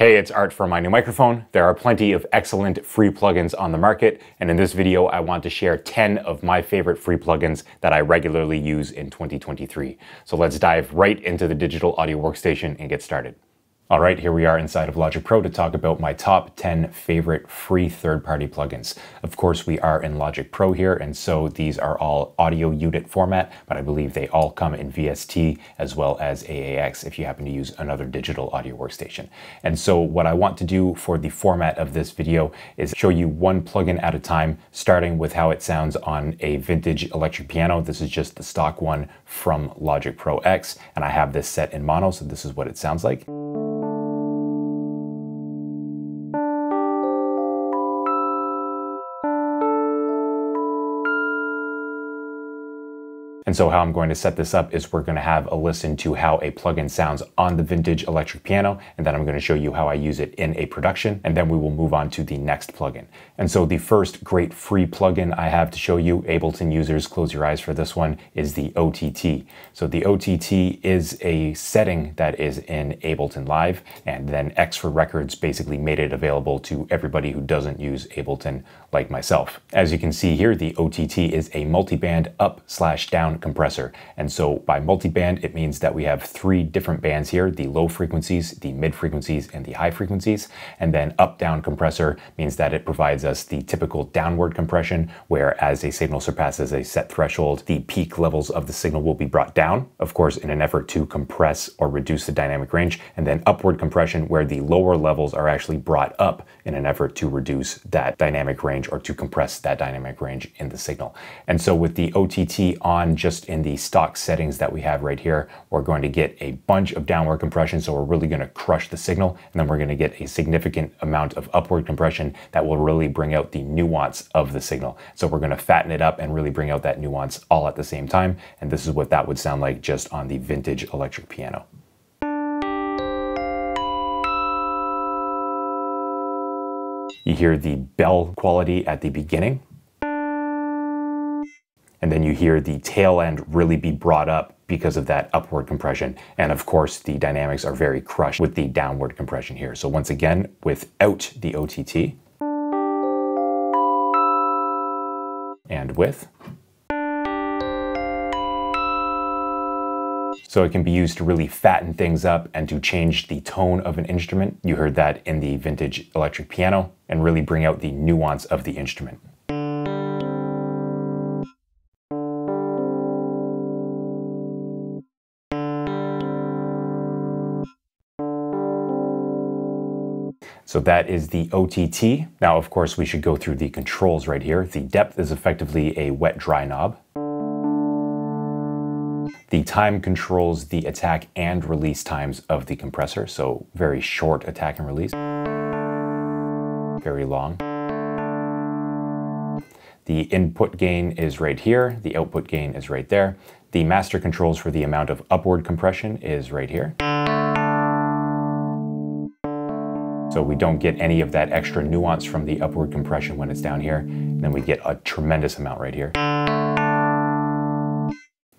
Hey, it's Art for my new microphone. There are plenty of excellent free plugins on the market, and in this video I want to share 10 of my favorite free plugins that I regularly use in 2023. So let's dive right into the digital audio workstation and get started. All right, here we are inside of Logic Pro to talk about my top 10 favorite free third-party plugins. Of course, we are in Logic Pro here, and so these are all audio unit format, but I believe they all come in VST as well as AAX if you happen to use another digital audio workstation. And so what I want to do for the format of this video is show you one plugin at a time, starting with how it sounds on a vintage electric piano. This is just the stock one from Logic Pro X, and I have this set in mono, so this is what it sounds like. And so how I'm going to set this up is we're going to have a listen to how a plugin sounds on the vintage electric piano, and then I'm going to show you how I use it in a production, and then we will move on to the next plugin. And so the first great free plugin I have to show you, Ableton users, close your eyes for this one, is the OTT. So the OTT is a setting that is in Ableton Live, and then Extra Records basically made it available to everybody who doesn't use Ableton like myself. As you can see here, the OTT is a multi-band up/down compressor. And so by multi-band, it means that we have three different bands here: the low frequencies, the mid frequencies, and the high frequencies. And then up-down compressor means that it provides us the typical downward compression, where as a signal surpasses a set threshold, the peak levels of the signal will be brought down, of course, in an effort to compress or reduce the dynamic range. And then upward compression, where the lower levels are actually brought up in an effort to reduce that dynamic range or to compress that dynamic range in the signal. And so with the OTT on just in the stock settings that we have right here, we're going to get a bunch of downward compression, so we're really going to crush the signal, and then we're going to get a significant amount of upward compression that will really bring out the nuance of the signal. So we're going to fatten it up and really bring out that nuance all at the same time, and this is what that would sound like just on the vintage electric piano. You hear the bell quality at the beginning, and then you hear the tail end really be brought up because of that upward compression. And of course, the dynamics are very crushed with the downward compression here. So once again, without the OTT, and with. So it can be used to really fatten things up and to change the tone of an instrument. You heard that in the vintage electric piano, and really bring out the nuance of the instrument. So that is the OTT. Now, of course, we should go through the controls right here. The depth is effectively a wet-dry knob. The time controls the attack and release times of the compressor, so very short attack and release, very long. The input gain is right here, the output gain is right there. The master controls for the amount of upward compression is right here. So we don't get any of that extra nuance from the upward compression when it's down here, and then we get a tremendous amount right here,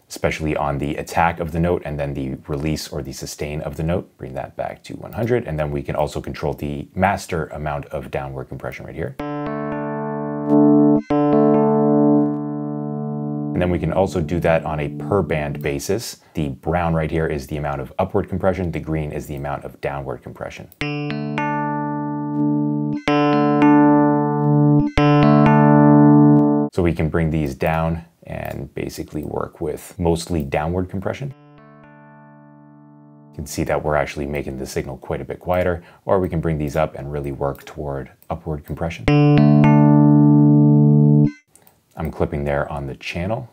especially on the attack of the note and then the release or the sustain of the note. Bring that back to 100, and then we can also control the master amount of downward compression right here. And then we can also do that on a per band basis. The brown right here is the amount of upward compression, the green is the amount of downward compression. So we can bring these down and basically work with mostly downward compression. You can see that we're actually making the signal quite a bit quieter, or we can bring these up and really work toward upward compression. I'm clipping there on the channel.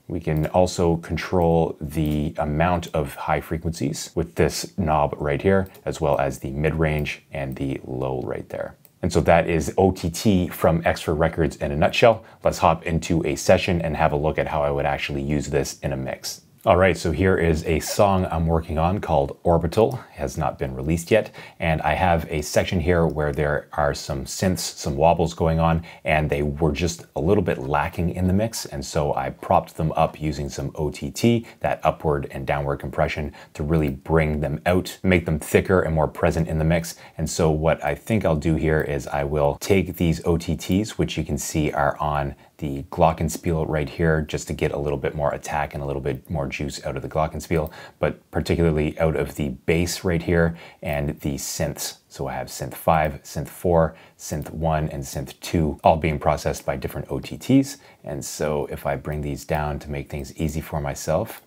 We can also control the amount of high frequencies with this knob right here, as well as the mid-range and the low right there. And so that is OTT from Extra Records in a nutshell. Let's hop into a session and have a look at how I would actually use this in a mix. All right, so here is a song I'm working on called Orbital. It has not been released yet. And I have a section here where there are some synths, some wobbles going on, and they were just a little bit lacking in the mix. And so I propped them up using some OTT, that upward and downward compression, to really bring them out, make them thicker and more present in the mix. And so what I think I'll do here is I will take these OTTs, which you can see are on the glockenspiel right here, just to get a little bit more attack and a little bit more juice out of the glockenspiel, but particularly out of the bass right here and the synths. So I have synth 5, synth 4, synth 1, and synth 2, all being processed by different OTTs. And so if I bring these down to make things easy for myself,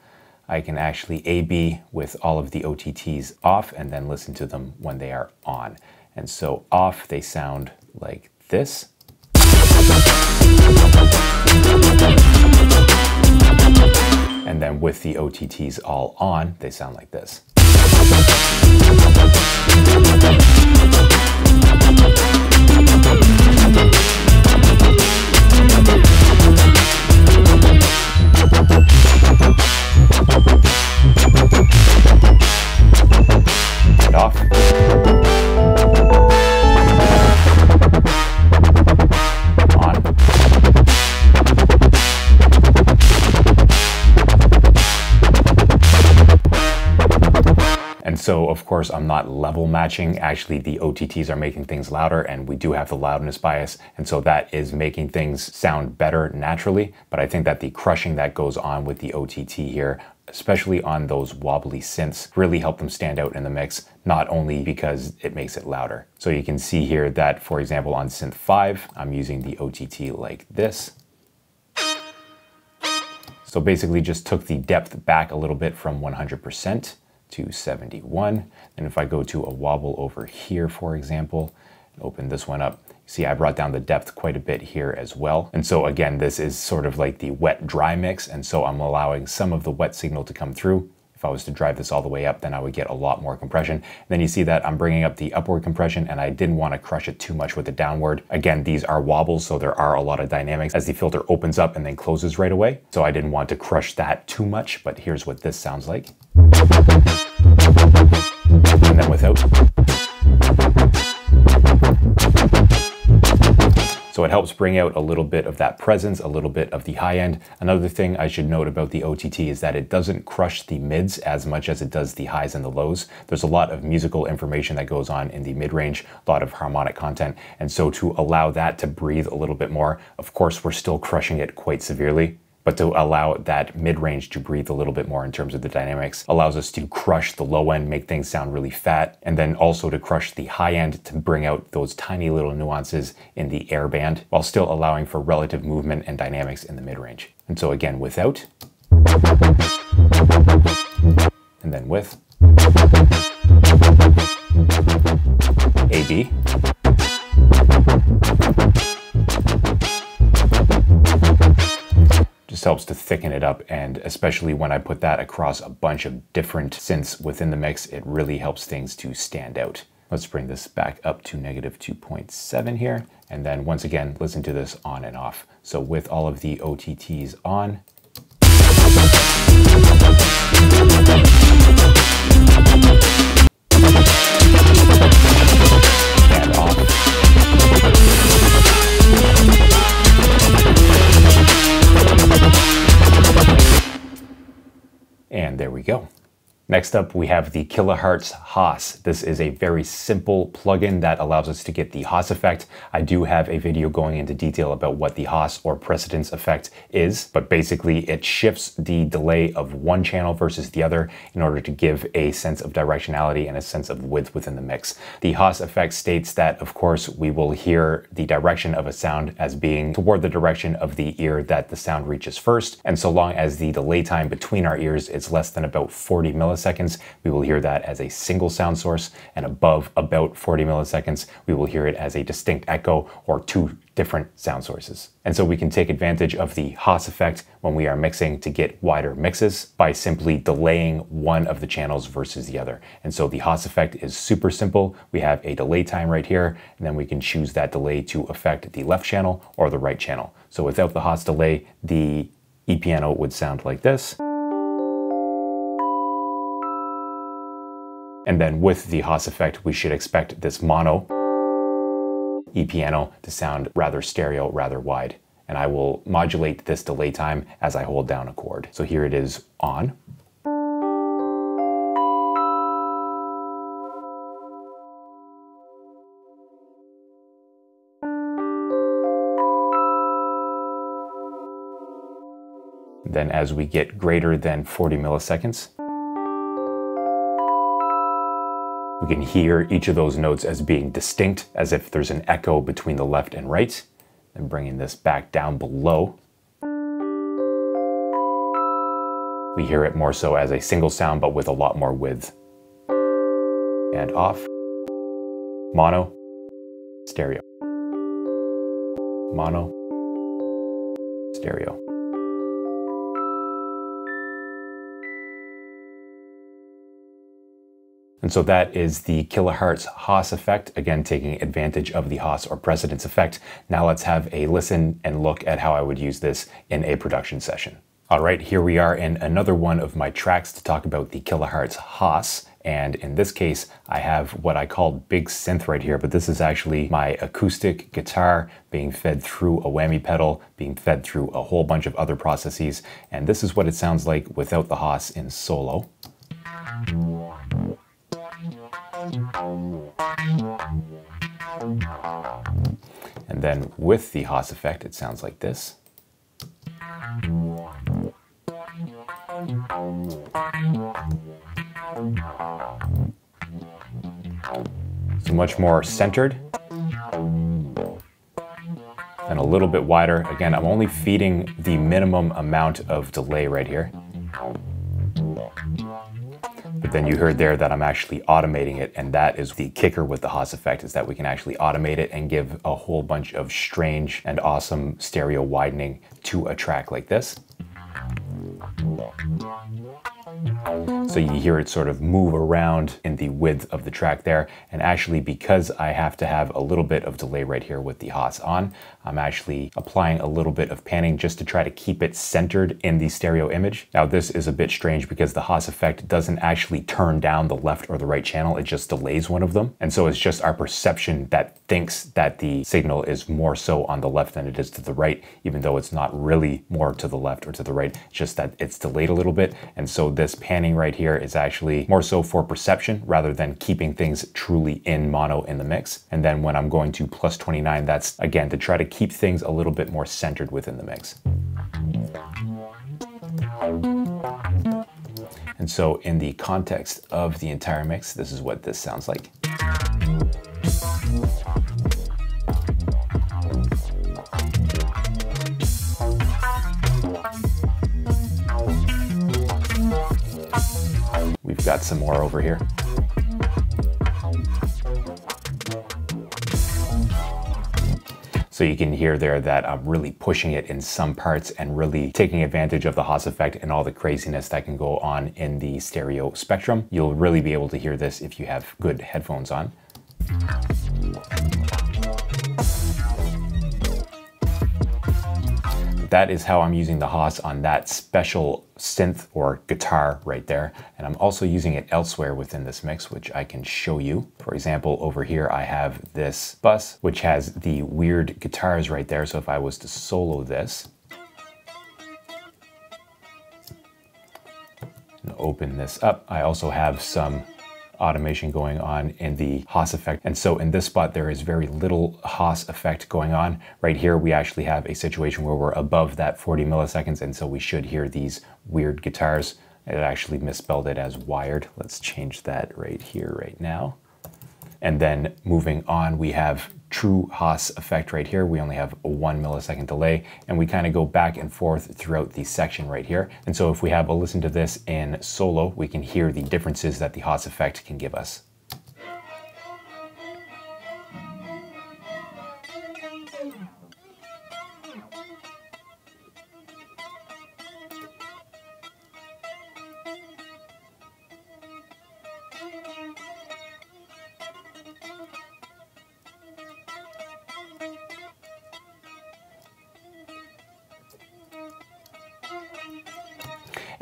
I can actually A/B with all of the OTTs off and then listen to them when they are on. And so off, they sound like this. And then with the OTTs all on, they sound like this. And off. So of course I'm not level matching. Actually the OTTs are making things louder, and we do have the loudness bias, and so that is making things sound better naturally. But I think that the crushing that goes on with the OTT here, especially on those wobbly synths, really help them stand out in the mix, not only because it makes it louder. So you can see here that, for example, on synth 5, I'm using the OTT like this. So basically just took the depth back a little bit from 100% to 71. And if I go to a wobble over here, for example, and open this one up, see I brought down the depth quite a bit here as well. And so again, this is sort of like the wet dry mix. And so I'm allowing some of the wet signal to come through. If I was to drive this all the way up, then I would get a lot more compression. And then you see that I'm bringing up the upward compression, and I didn't want to crush it too much with the downward. Again, these are wobbles, so there are a lot of dynamics as the filter opens up and then closes right away. So I didn't want to crush that too much, but here's what this sounds like. And then without. So it helps bring out a little bit of that presence, a little bit of the high end. Another thing I should note about the OTT is that it doesn't crush the mids as much as it does the highs and the lows. There's a lot of musical information that goes on in the mid-range, a lot of harmonic content. And so to allow that to breathe a little bit more, of course, we're still crushing it quite severely. But to allow that mid-range to breathe a little bit more in terms of the dynamics allows us to crush the low end, make things sound really fat, and then also to crush the high end to bring out those tiny little nuances in the air band while still allowing for relative movement and dynamics in the mid-range. And so again, without, and then with, A/B, just helps to thicken it up, and especially when I put that across a bunch of different synths within the mix, it really helps things to stand out. Let's bring this back up to -2.7 here, and then once again, listen to this on and off. So with all of the OTTs on, and off. And there we go. Next up, we have the Kilohertz Haas. This is a very simple plugin that allows us to get the Haas effect. I do have a video going into detail about what the Haas or precedence effect is, but basically it shifts the delay of one channel versus the other in order to give a sense of directionality and a sense of width within the mix. The Haas effect states that, of course, we will hear the direction of a sound as being toward the direction of the ear that the sound reaches first, and so long as the delay time between our ears is less than about 40 milliseconds, we will hear that as a single sound source, and above about 40 milliseconds, we will hear it as a distinct echo or two different sound sources. And so we can take advantage of the Haas effect when we are mixing to get wider mixes by simply delaying one of the channels versus the other. And so the Haas effect is super simple. We have a delay time right here, and then we can choose that delay to affect the left channel or the right channel. So without the Haas delay, the E piano would sound like this. And then with the Haas effect, we should expect this mono E piano to sound rather stereo, rather wide. And I will modulate this delay time as I hold down a chord. So here it is on. Then as we get greater than 40 milliseconds, we can hear each of those notes as being distinct, as if there's an echo between the left and right. And bringing this back down below, we hear it more so as a single sound, but with a lot more width. And off, mono, stereo, mono, stereo. And so that is the kilohertz Haas effect, again taking advantage of the Haas or precedence effect. Now let's have a listen and look at how I would use this in a production session. All right, here we are in another one of my tracks to talk about the kilohertz Haas. And in this case, I have what I call big synth right here, but this is actually my acoustic guitar being fed through a whammy pedal, being fed through a whole bunch of other processes. And this is what it sounds like without the Haas in solo. And then with the Haas effect, it sounds like this. So much more centered and a little bit wider. Again, I'm only feeding the minimum amount of delay right here. But then you heard there that I'm actually automating it, and that is the kicker with the Haas effect, is that we can actually automate it and give a whole bunch of strange and awesome stereo widening to a track like this. So you hear it sort of move around in the width of the track there. And actually, because I have to have a little bit of delay right here with the Haas on, I'm actually applying a little bit of panning just to try to keep it centered in the stereo image. Now this is a bit strange because the Haas effect doesn't actually turn down the left or the right channel, it just delays one of them. And so it's just our perception that thinks that the signal is more so on the left than it is to the right, even though it's not really more to the left or to the right, just that it's delayed a little bit. And so this panning right here is actually more so for perception rather than keeping things truly in mono in the mix. And then when I'm going to plus 29, that's again to try to keep things a little bit more centered within the mix. And so in the context of the entire mix, this is what this sounds like. We've got some more over here. So you can hear there that I'm really pushing it in some parts and really taking advantage of the Haas effect and all the craziness that can go on in the stereo spectrum. You'll really be able to hear this if you have good headphones on. That is how I'm using the Haas on that special synth or guitar right there. And I'm also using it elsewhere within this mix, which I can show you. For example, over here, I have this bus, which has the weird guitars right there. So if I was to solo this, and open this up, I also have some automation going on in the Haas effect. And so in this spot, there is very little Haas effect going on. Right here, we actually have a situation where we're above that 40 milliseconds. And so we should hear these weird guitars. It actually misspelled it as wired. Let's change that right here, right now. And then moving on, we have true Haas effect right here. We only have a 1 millisecond delay, and we kind of go back and forth throughout the section right here. And so if we have a listen to this in solo, we can hear the differences that the Haas effect can give us.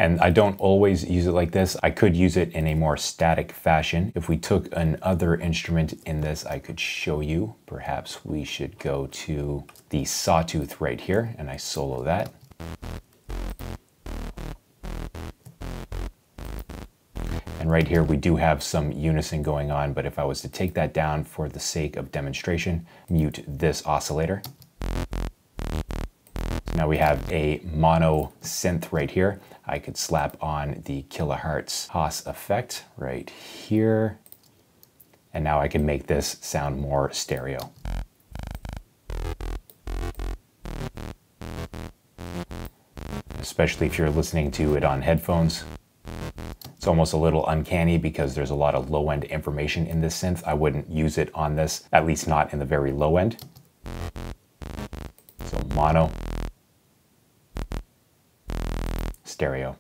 And I don't always use it like this. I could use it in a more static fashion. If we took another instrument in this, I could show you. Perhaps we should go to the sawtooth right here, and I solo that. And right here, we do have some unison going on, but if I was to take that down for the sake of demonstration, mute this oscillator. So now we have a mono synth right here. I could slap on the kilohertz Haas effect right here. And now I can make this sound more stereo. Especially if you're listening to it on headphones. It's almost a little uncanny because there's a lot of low-end information in this synth. I wouldn't use it on this, at least not in the very low end. So mono, stereo.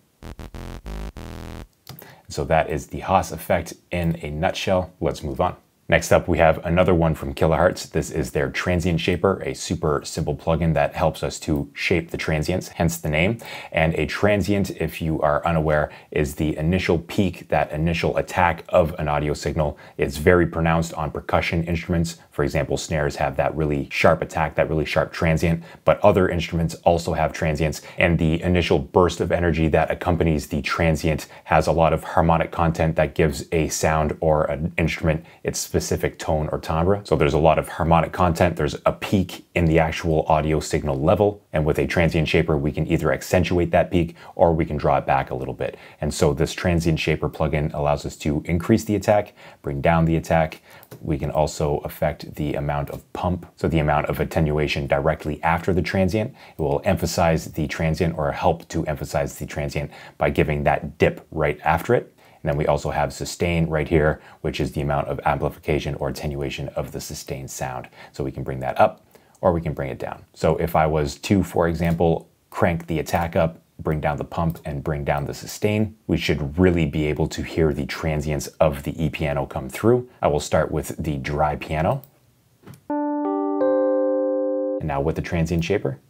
So that is the Haas effect in a nutshell. Let's move on. Next up, we have another one from Kilohertz. This is their Transient Shaper, a super simple plugin that helps us to shape the transients, hence the name. And a transient, if you are unaware, is the initial peak, that initial attack of an audio signal. It's very pronounced on percussion instruments. For example, snares have that really sharp attack, that really sharp transient, but other instruments also have transients. And the initial burst of energy that accompanies the transient has a lot of harmonic content that gives a sound or an instrument its specific tone or timbre. So there's a lot of harmonic content. There's a peak in the actual audio signal level. And with a transient shaper, we can either accentuate that peak or we can draw it back a little bit. And so this transient shaper plugin allows us to increase the attack, bring down the attack. We can also affect the amount of pump, so the amount of attenuation directly after the transient. It will emphasize the transient or help to emphasize the transient by giving that dip right after it. And then we also have sustain right here, which is the amount of amplification or attenuation of the sustained sound. So we can bring that up or we can bring it down. So if I was to, for example, crank the attack up, bring down the pump and bring down the sustain, we should really be able to hear the transients of the E-piano come through. I will start with the dry piano. And now with the transient shaper.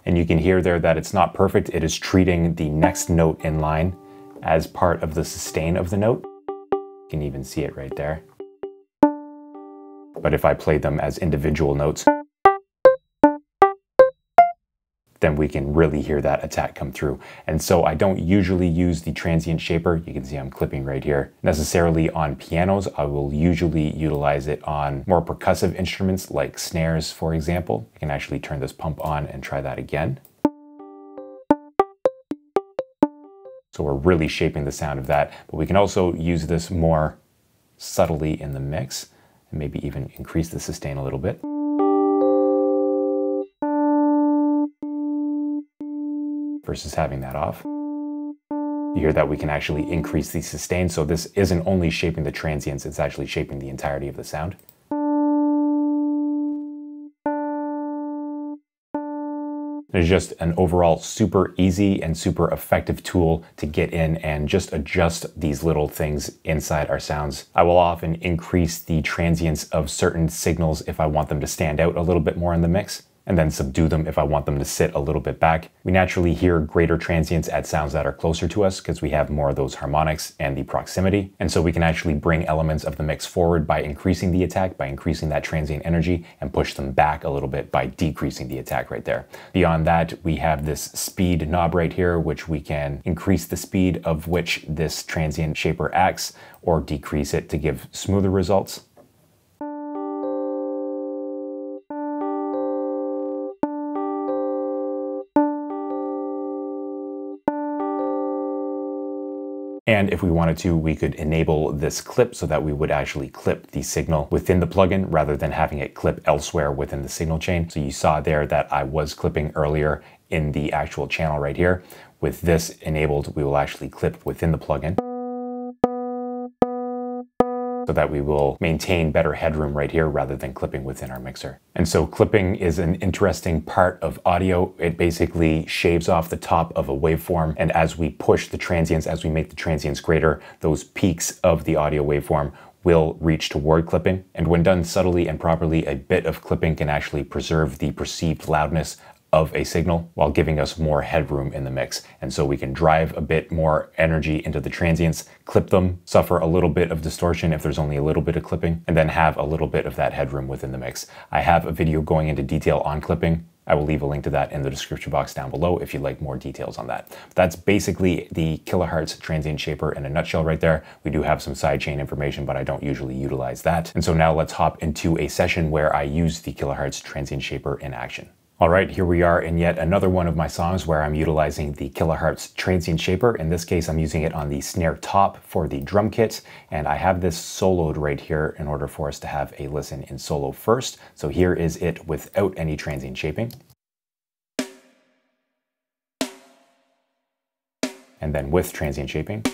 And you can hear there that it's not perfect. It is treating the next note in line as part of the sustain of the note. You can even see it right there. But if I play them as individual notes, then we can really hear that attack come through. And so I don't usually use the transient shaper. You can see I'm clipping right here. Necessarily on pianos, I will usually utilize it on more percussive instruments like snares, for example. I can actually turn this pump on and try that again. So we're really shaping the sound of that, but we can also use this more subtly in the mix and maybe even increase the sustain a little bit. Versus having that off. You hear that we can actually increase the sustain, so this isn't only shaping the transients, it's actually shaping the entirety of the sound. It's just an overall super easy and super effective tool to get in and just adjust these little things inside our sounds. I will often increase the transients of certain signals if I want them to stand out a little bit more in the mix, and then subdue them if I want them to sit a little bit back. We naturally hear greater transients at sounds that are closer to us because we have more of those harmonics and the proximity. And so we can actually bring elements of the mix forward by increasing the attack, by increasing that transient energy, and push them back a little bit by decreasing the attack right there. Beyond that, we have this speed knob right here, which we can increase the speed of which this transient shaper acts or decrease it to give smoother results. And if we wanted to, we could enable this clip so that we would actually clip the signal within the plugin rather than having it clip elsewhere within the signal chain. So you saw there that I was clipping earlier in the actual channel right here. With this enabled, we will actually clip within the plugin, so that we will maintain better headroom right here rather than clipping within our mixer. And so clipping is an interesting part of audio. It basically shaves off the top of a waveform, and as we push the transients, as we make the transients greater, those peaks of the audio waveform will reach toward clipping. And when done subtly and properly, a bit of clipping can actually preserve the perceived loudness of a signal while giving us more headroom in the mix. And so we can drive a bit more energy into the transients, clip them, suffer a little bit of distortion if there's only a little bit of clipping, and then have a little bit of that headroom within the mix. I have a video going into detail on clipping. I will leave a link to that in the description box down below if you'd like more details on that. That's basically the kilohertz transient shaper in a nutshell right there. We do have some sidechain information, but I don't usually utilize that. And so now let's hop into a session where I use the kilohertz transient shaper in action. All right, here we are in yet another one of my songs where I'm utilizing the kilohertz transient shaper. In this case, I'm using it on the snare top for the drum kit, and I have this soloed right here in order for us to have a listen in solo first. So here is it without any transient shaping. And then with transient shaping.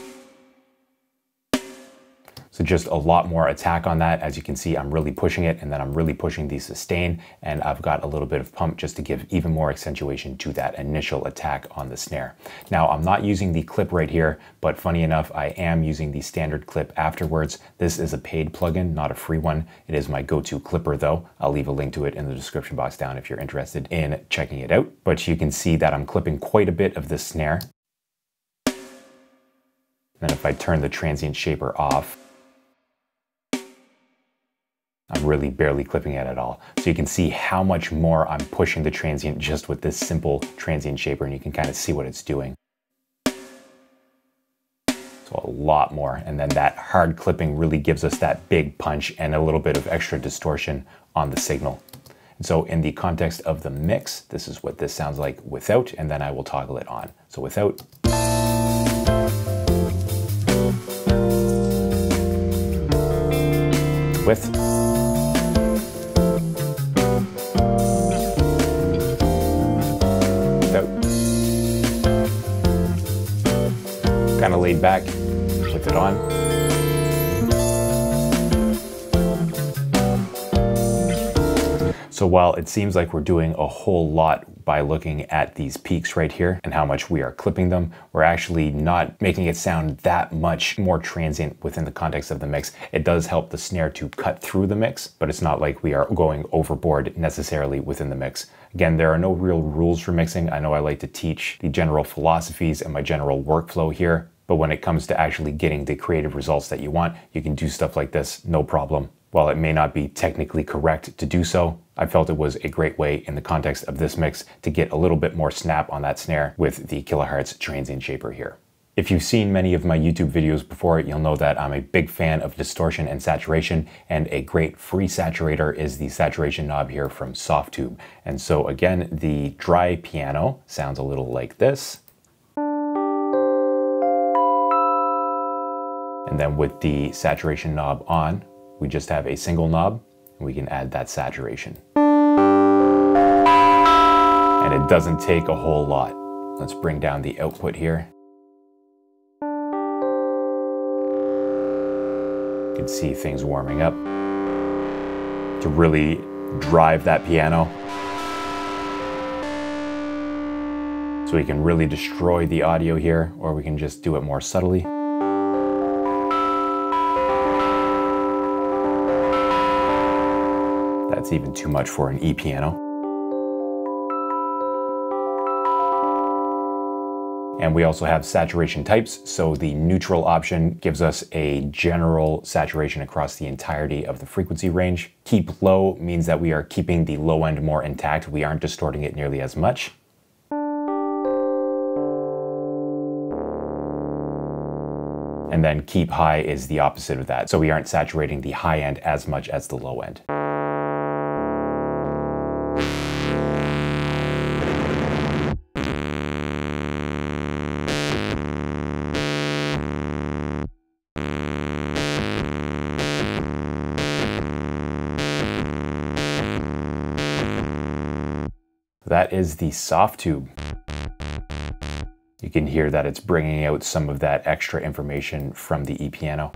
So just a lot more attack on that. As you can see, I'm really pushing it, and then I'm really pushing the sustain, and I've got a little bit of pump just to give even more accentuation to that initial attack on the snare. Now, I'm not using the clip right here, but funny enough, I am using the standard clip afterwards. This is a paid plugin, not a free one. It is my go-to clipper though. I'll leave a link to it in the description box down if you're interested in checking it out. But you can see that I'm clipping quite a bit of the snare. Then if I turn the transient shaper off, I'm really barely clipping it at all. So you can see how much more I'm pushing the transient just with this simple transient shaper, and you can kind of see what it's doing. So a lot more. And then that hard clipping really gives us that big punch and a little bit of extra distortion on the signal. And so in the context of the mix, this is what this sounds like without, and then I will toggle it on. So without. With. Kind of laid back with it on. So while it seems like we're doing a whole lot by looking at these peaks right here and how much we are clipping them, we're actually not making it sound that much more transient within the context of the mix. It does help the snare to cut through the mix, but it's not like we are going overboard necessarily within the mix. Again, there are no real rules for mixing. I know I like to teach the general philosophies and my general workflow here, but when it comes to actually getting the creative results that you want, you can do stuff like this, no problem. While it may not be technically correct to do so, I felt it was a great way in the context of this mix to get a little bit more snap on that snare with the kilohertz transient shaper here. If you've seen many of my YouTube videos before, you'll know that I'm a big fan of distortion and saturation, and a great free saturator is the saturation knob here from Softtube. And so again, the dry piano sounds a little like this. And then with the saturation knob on, we just have a single knob, and we can add that saturation. And it doesn't take a whole lot. Let's bring down the output here. You can see things warming up to really drive that piano. So we can really destroy the audio here, or we can just do it more subtly. That's even too much for an E piano. And we also have saturation types. So the neutral option gives us a general saturation across the entirety of the frequency range. Keep low means that we are keeping the low end more intact. We aren't distorting it nearly as much. And then keep high is the opposite of that. So we aren't saturating the high end as much as the low end. That is the Softtube. You can hear that it's bringing out some of that extra information from the E piano.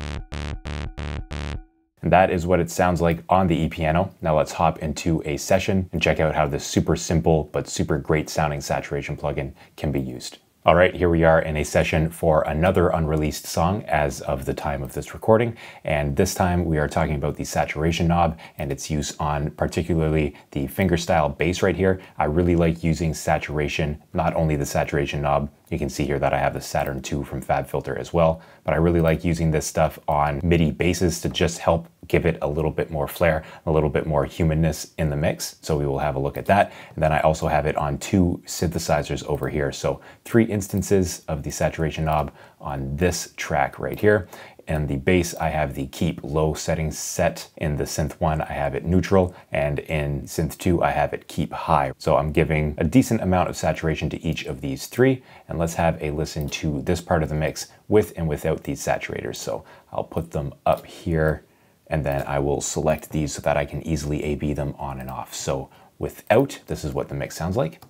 And that is what it sounds like on the E piano. Now let's hop into a session and check out how this super simple but super great sounding saturation plugin can be used. All right, here we are in a session for another unreleased song as of the time of this recording. And this time we are talking about the saturation knob and its use on particularly the fingerstyle bass right here. I really like using saturation, not only the saturation knob. You can see here that I have the Saturn II from FabFilter as well, but I really like using this stuff on MIDI basses to just help give it a little bit more flair, a little bit more humanness in the mix. So we will have a look at that. And then I also have it on 2 synthesizers over here. So 3 instances of the saturation knob on this track right here. And the bass, I have the keep low settings set. In the synth 1, I have it neutral, and in synth 2, I have it keep high. So I'm giving a decent amount of saturation to each of these 3. And let's have a listen to this part of the mix with and without these saturators. So I'll put them up here, and then I will select these so that I can easily A/B them on and off. So without, this is what the mix sounds like.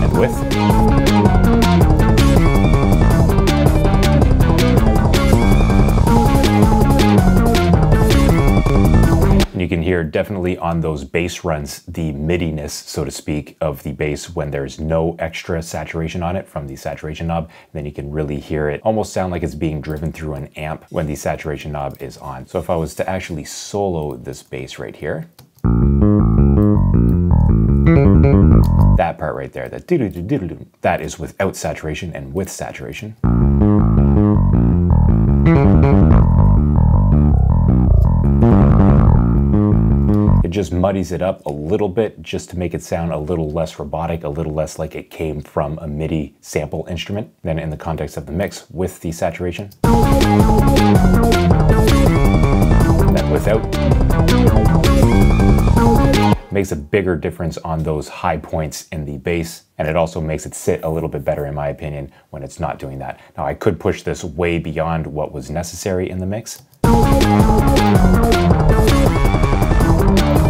And with. And you can hear definitely on those bass runs the MIDI-ness, so to speak, of the bass when there's no extra saturation on it from the saturation knob. And then you can really hear it almost sound like it's being driven through an amp when the saturation knob is on. So if I was to actually solo this bass right here, that part right there, that doo-doo-doo-doo-doo, that is without saturation, and with saturation. It just muddies it up a little bit just to make it sound a little less robotic, a little less like it came from a MIDI sample instrument. Then in the context of the mix with the saturation. And then without. Makes a bigger difference on those high points in the bass, and it also makes it sit a little bit better in my opinion when it's not doing that. Now I could push this way beyond what was necessary in the mix.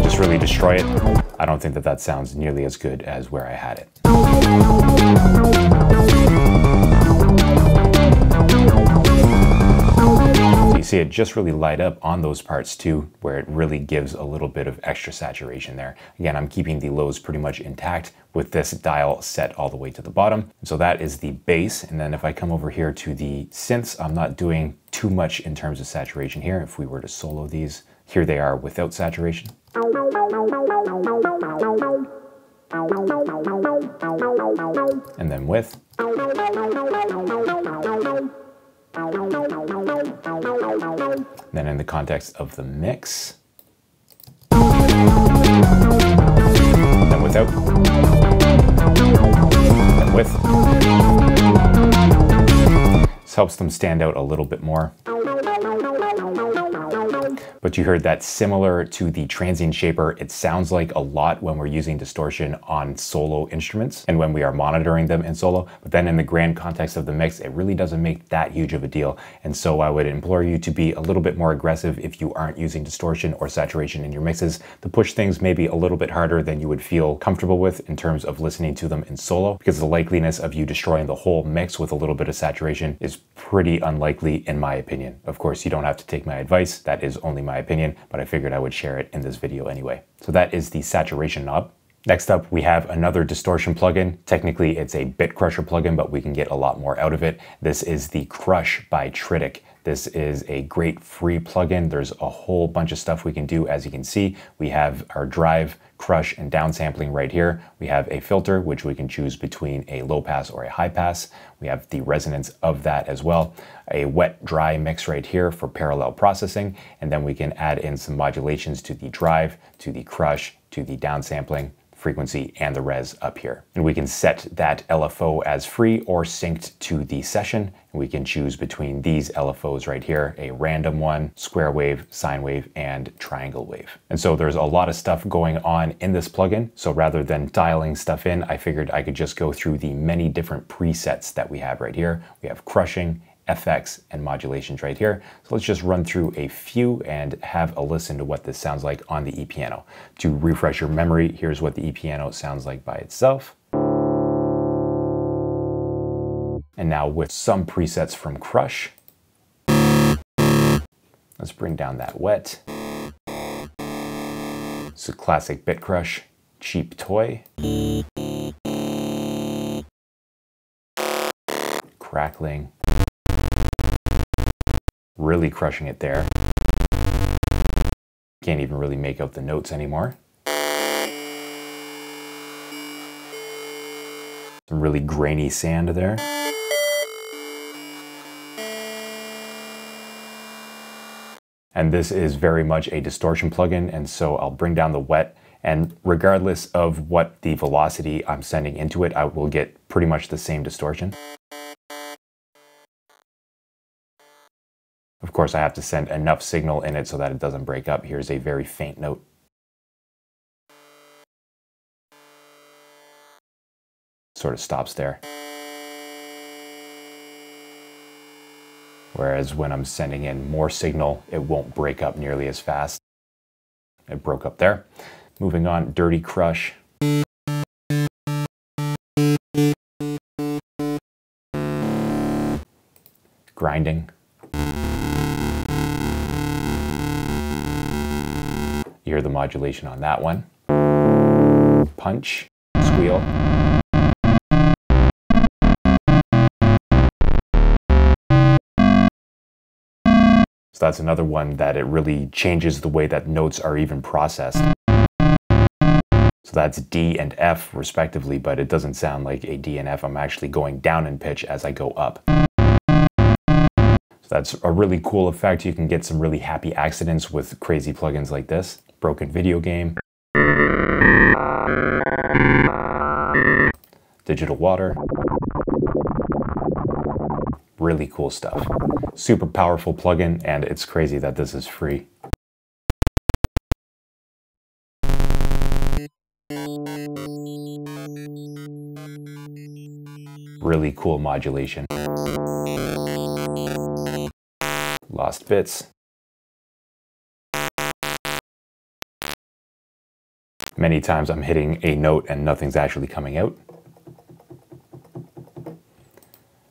Just really destroy it. I don't think that that sounds nearly as good as where I had it. So you see it just really light up on those parts too, where it really gives a little bit of extra saturation there. Again, I'm keeping the lows pretty much intact with this dial set all the way to the bottom. And so that is the bass. And then if I come over here to the synths, I'm not doing too much in terms of saturation here. If we were to solo these, here they are without saturation. And then with. Then in the context of the mix. And without. And with. This helps them stand out a little bit more. But you heard that similar to the transient shaper, it sounds like a lot when we're using distortion on solo instruments and when we are monitoring them in solo. But then in the grand context of the mix, it really doesn't make that huge of a deal. And so I would implore you to be a little bit more aggressive if you aren't using distortion or saturation in your mixes, to push things maybe a little bit harder than you would feel comfortable with in terms of listening to them in solo, because the likeliness of you destroying the whole mix with a little bit of saturation is pretty unlikely in my opinion. Of course, you don't have to take my advice. That is only my opinion, but I figured I would share it in this video anyway. So that is the saturation knob. Next up, we have another distortion plugin. Technically, it's a bit crusher plugin, but we can get a lot more out of it. This is the Crush by Tritic. This is a great free plugin. There's a whole bunch of stuff we can do. As you can see, we have our drive, crush, and downsampling right here. We have a filter, which we can choose between a low pass or a high pass. We have the resonance of that as well. A wet dry mix right here for parallel processing. And then we can add in some modulations to the drive, to the crush, to the downsampling, frequency, and the res up here. And we can set that LFO as free or synced to the session. And we can choose between these LFOs right here, a random one, square wave, sine wave, and triangle wave. And so there's a lot of stuff going on in this plugin. So rather than dialing stuff in, I figured I could just go through the many different presets that we have right here. We have crushing, FX, and modulations right here. So let's just run through a few and have a listen to what this sounds like on the E-piano. To refresh your memory, here's what the E-piano sounds like by itself. And now with some presets from Crush, let's bring down that wet. It's a classic bit crush, cheap toy. Crackling. Really crushing it there. Can't even really make out the notes anymore. Some really grainy sand there. And this is very much a distortion plugin, and so I'll bring down the wet, and regardless of what the velocity I'm sending into it, I will get pretty much the same distortion. Of course, I have to send enough signal in it so that it doesn't break up. Here's a very faint note. Sort of stops there. Whereas when I'm sending in more signal, it won't break up nearly as fast. It broke up there. Moving on, dirty crush. Grinding. You hear the modulation on that one. Punch, squeal. So that's another one that it really changes the way that notes are even processed. So that's D and F respectively, but it doesn't sound like a D and F. I'm actually going down in pitch as I go up. So that's a really cool effect. You can get some really happy accidents with crazy plugins like this. Broken video game. Digital water. Really cool stuff. Super powerful plugin, and it's crazy that this is free. Really cool modulation. Lost bits. Many times I'm hitting a note and nothing's actually coming out.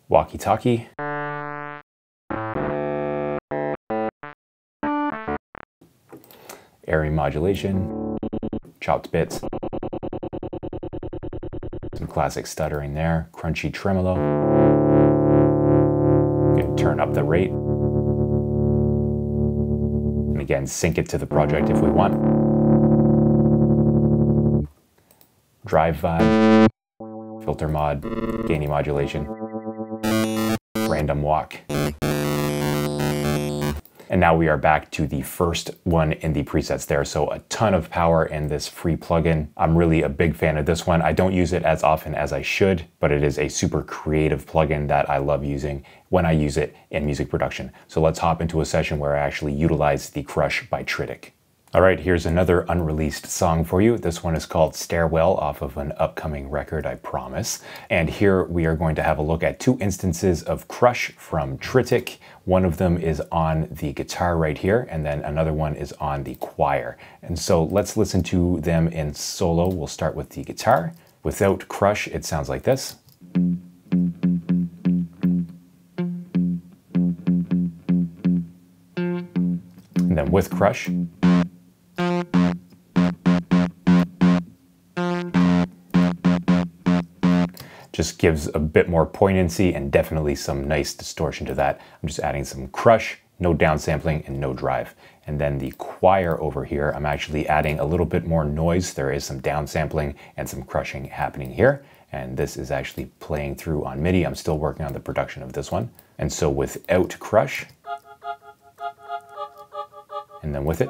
Walkie-talkie. Airy modulation. Chopped bits. Some classic stuttering there. Crunchy tremolo. Again, turn up the rate. And again, sync it to the project if we want. Drive vibe. Filter mod. Gainy modulation. Random walk. And now we are back to the first one in the presets there. So a ton of power in this free plugin. I'm really a big fan of this one. I don't use it as often as I should, but it is a super creative plugin that I love using when I use it in music production. So let's hop into a session where I actually utilize the Crush by Tritic. All right, here's another unreleased song for you. This one is called Stairwell, off of an upcoming record, I promise. And here we are going to have a look at two instances of Crush from Tritic. One of them is on the guitar right here, and then another one is on the choir. And so let's listen to them in solo. We'll start with the guitar. Without Crush, it sounds like this. And then with Crush, just gives a bit more poignancy and definitely some nice distortion to that. I'm just adding some crush, no downsampling, and no drive. And then the choir over here, I'm actually adding a little bit more noise. There is some downsampling and some crushing happening here. And this is actually playing through on MIDI. I'm still working on the production of this one. And so without crush, and then with it,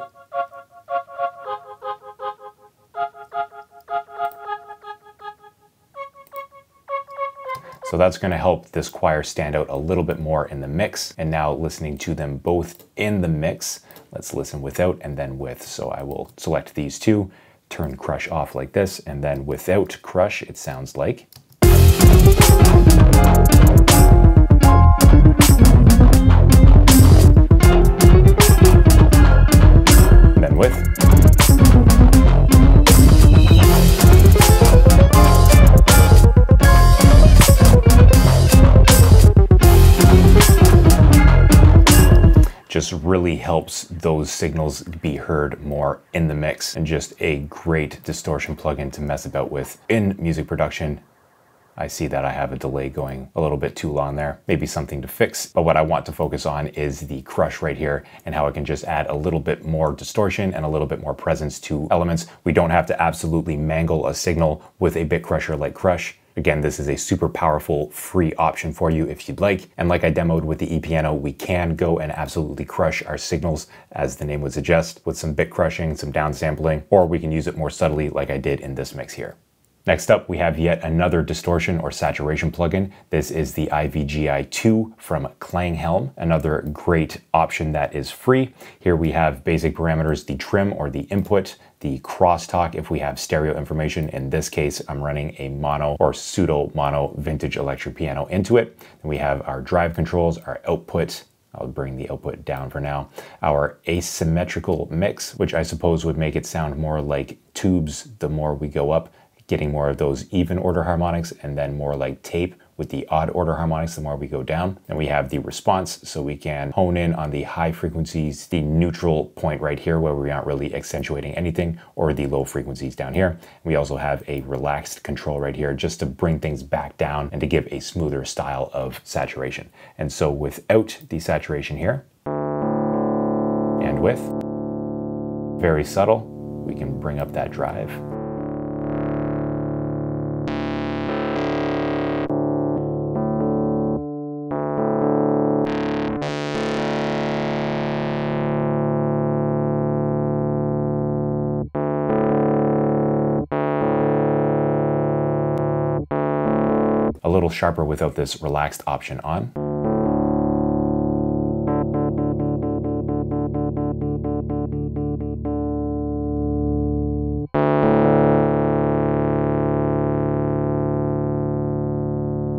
so that's going to help this choir stand out a little bit more in the mix. And now listening to them both in the mix, let's listen without and then with. So I will select these two, turn crush off like this, and then without crush, it sounds like. And then with. Just this really helps those signals be heard more in the mix, and just a great distortion plugin to mess about with in music production. I see that I have a delay going a little bit too long there, maybe something to fix. But what I want to focus on is the crush right here, and how I can just add a little bit more distortion and a little bit more presence to elements. We don't have to absolutely mangle a signal with a bit crusher like Crush. Again, this is a super powerful free option for you if you'd like. And like I demoed with the ePiano, we can go and absolutely crush our signals, as the name would suggest, with some bit crushing, some downsampling, or we can use it more subtly like I did in this mix here. Next up, we have yet another distortion or saturation plugin. This is the IVGI 2 from Klanghelm, another great option that is free. Here we have basic parameters, the trim or the input, the crosstalk if we have stereo information. In this case, I'm running a mono or pseudo mono vintage electric piano into it. And we have our drive controls, our output. I'll bring the output down for now. Our asymmetrical mix, which I suppose would make it sound more like tubes the more we go up, getting more of those even order harmonics, and then more like tape with the odd order harmonics the more we go down. And we have the response, so we can hone in on the high frequencies, the neutral point right here where we aren't really accentuating anything, or the low frequencies down here. We also have a relaxed control right here just to bring things back down and to give a smoother style of saturation. And so without the saturation here, and with, very subtle, we can bring up that drive. A little sharper without this relaxed option on.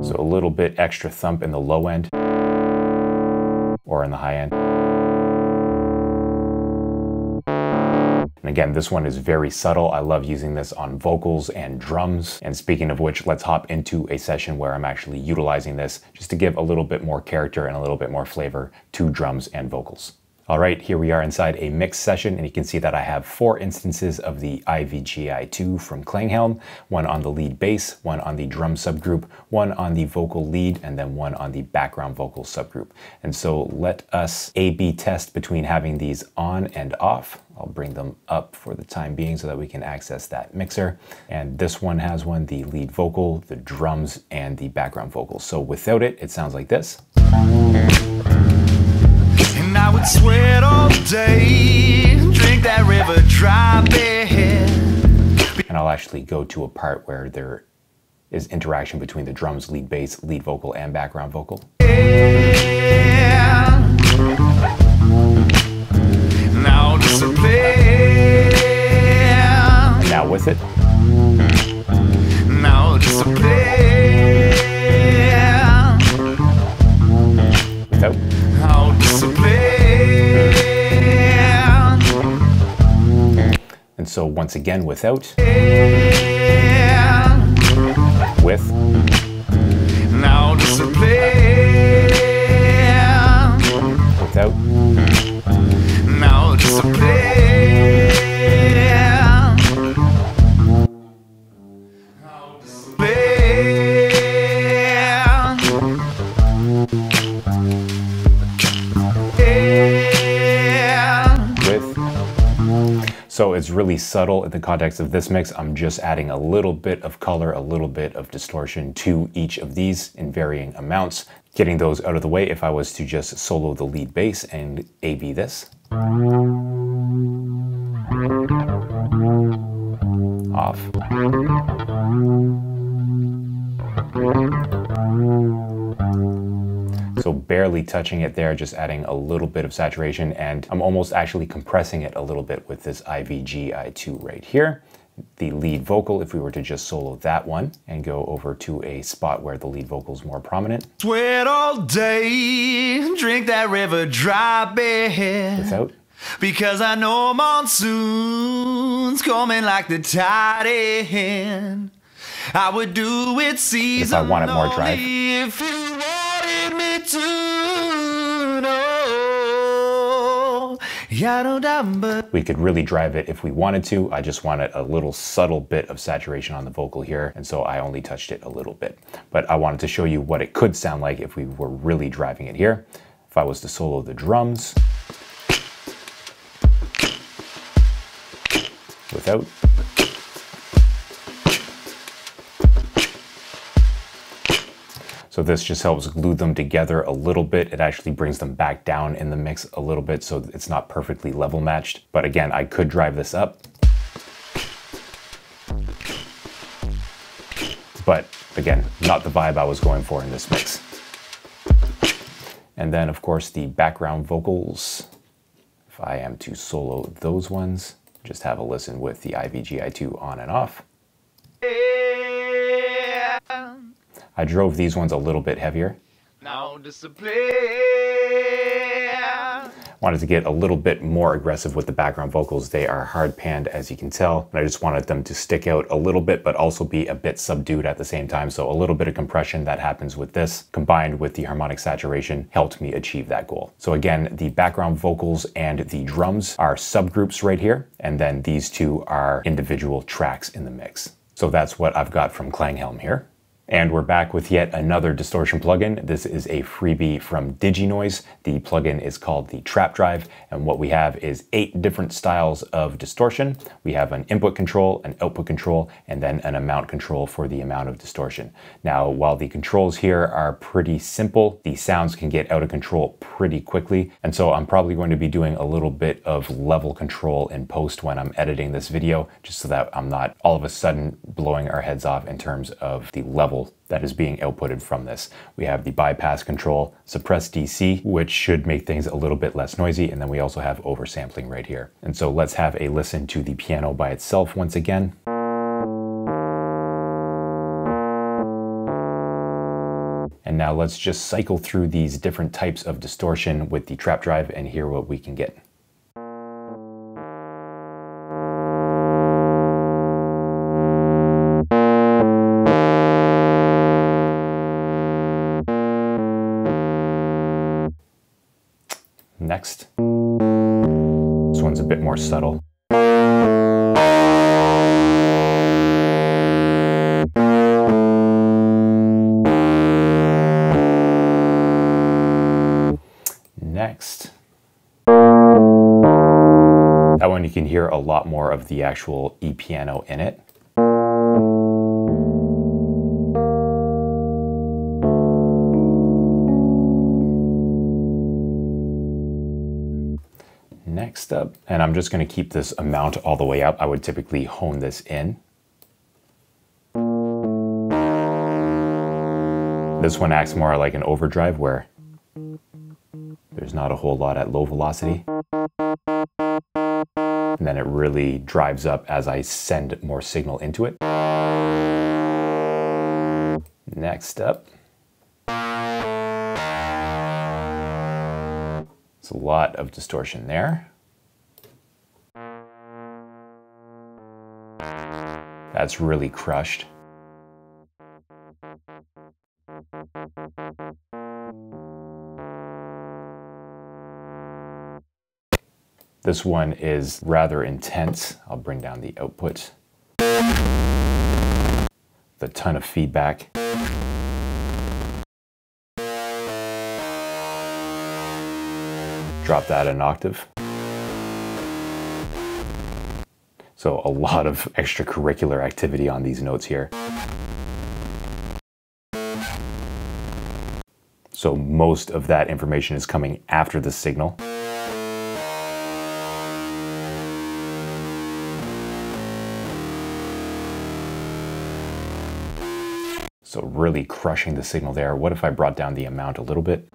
So a little bit extra thump in the low end or in the high end. And again, this one is very subtle. I love using this on vocals and drums. And speaking of which, let's hop into a session where I'm actually utilizing this just to give a little bit more character and a little bit more flavor to drums and vocals. All right, here we are inside a mix session, and you can see that I have 4 instances of the IVGI 2 from Klanghelm, one on the lead bass, one on the drum subgroup, one on the vocal lead, and then one on the background vocal subgroup. And so let us A/B test between having these on and off. I'll bring them up for the time being so that we can access that mixer. And this one has one, the lead vocal, the drums, and the background vocals. So without it, it sounds like this. And I would sweat all day, drink that river dry, babe. And I'll actually go to a part where there is interaction between the drums, lead bass, lead vocal, and background vocal. Now discipline. And now with it. Now discipline. Without. Now discipline. And so once again, without. With. Now discipline. Without. Now discipline. Now discipline. With. So it's really subtle in the context of this mix. I'm just adding a little bit of color, a little bit of distortion to each of these in varying amounts. Getting those out of the way if I was to just solo the lead bass and A/B this. Off. So barely touching it there, just adding a little bit of saturation, and I'm almost actually compressing it a little bit with this IVGI 2 right here. The lead vocal, if we were to just solo that one and go over to a spot where the lead vocal is more prominent. Sweat all day, drink that river dry, babe. Without. Because I know monsoon's coming like the tide in. I would do it seasonally. If I wanted more drive. If you wanted me to know. We could really drive it if we wanted to. I just wanted a little subtle bit of saturation on the vocal here, and so I only touched it a little bit. But I wanted to show you what it could sound like if we were really driving it here. If I was to solo the drums without. So this just helps glue them together a little bit. It actually brings them back down in the mix a little bit so it's not perfectly level matched. But again, I could drive this up. But again, not the vibe I was going for in this mix. And then of course the background vocals. If I am to solo those ones, just have a listen with the IVGI2 on and off. I drove these ones a little bit heavier. Now wanted to get a little bit more aggressive with the background vocals. They are hard panned, as you can tell, and I just wanted them to stick out a little bit, but also be a bit subdued at the same time. So a little bit of compression that happens with this, combined with the harmonic saturation, helped me achieve that goal. So again, the background vocals and the drums are subgroups right here, and then these two are individual tracks in the mix. So that's what I've got from Klanghelm here. And we're back with yet another distortion plugin. This is a freebie from DigiNoise. The plugin is called the Trap Drive, and what we have is 8 different styles of distortion. We have an input control, an output control, and then an amount control for the amount of distortion. Now, while the controls here are pretty simple, the sounds can get out of control pretty quickly, and so I'm probably going to be doing a little bit of level control in post when I'm editing this video, just so that I'm not all of a sudden blowing our heads off in terms of the level that is being outputted from this. We have the bypass control, suppress DC, which should make things a little bit less noisy, and then we also have oversampling right here. And so let's have a listen to the piano by itself once again. And now let's just cycle through these different types of distortion with the Trap Drive and hear what we can get. Next. This one's a bit more subtle. Next. That one you can hear a lot more of the actual E-piano in it. Next up, and I'm just going to keep this amount all the way up. I would typically hone this in. This one acts more like an overdrive where there's not a whole lot at low velocity. And then it really drives up as I send more signal into it. Next up. It's a lot of distortion there. That's really crushed. This one is rather intense. I'll bring down the output. The ton of feedback. Drop that an octave. So a lot of extracurricular activity on these notes here. So most of that information is coming after the signal. So really crushing the signal there. What if I brought down the amount a little bit?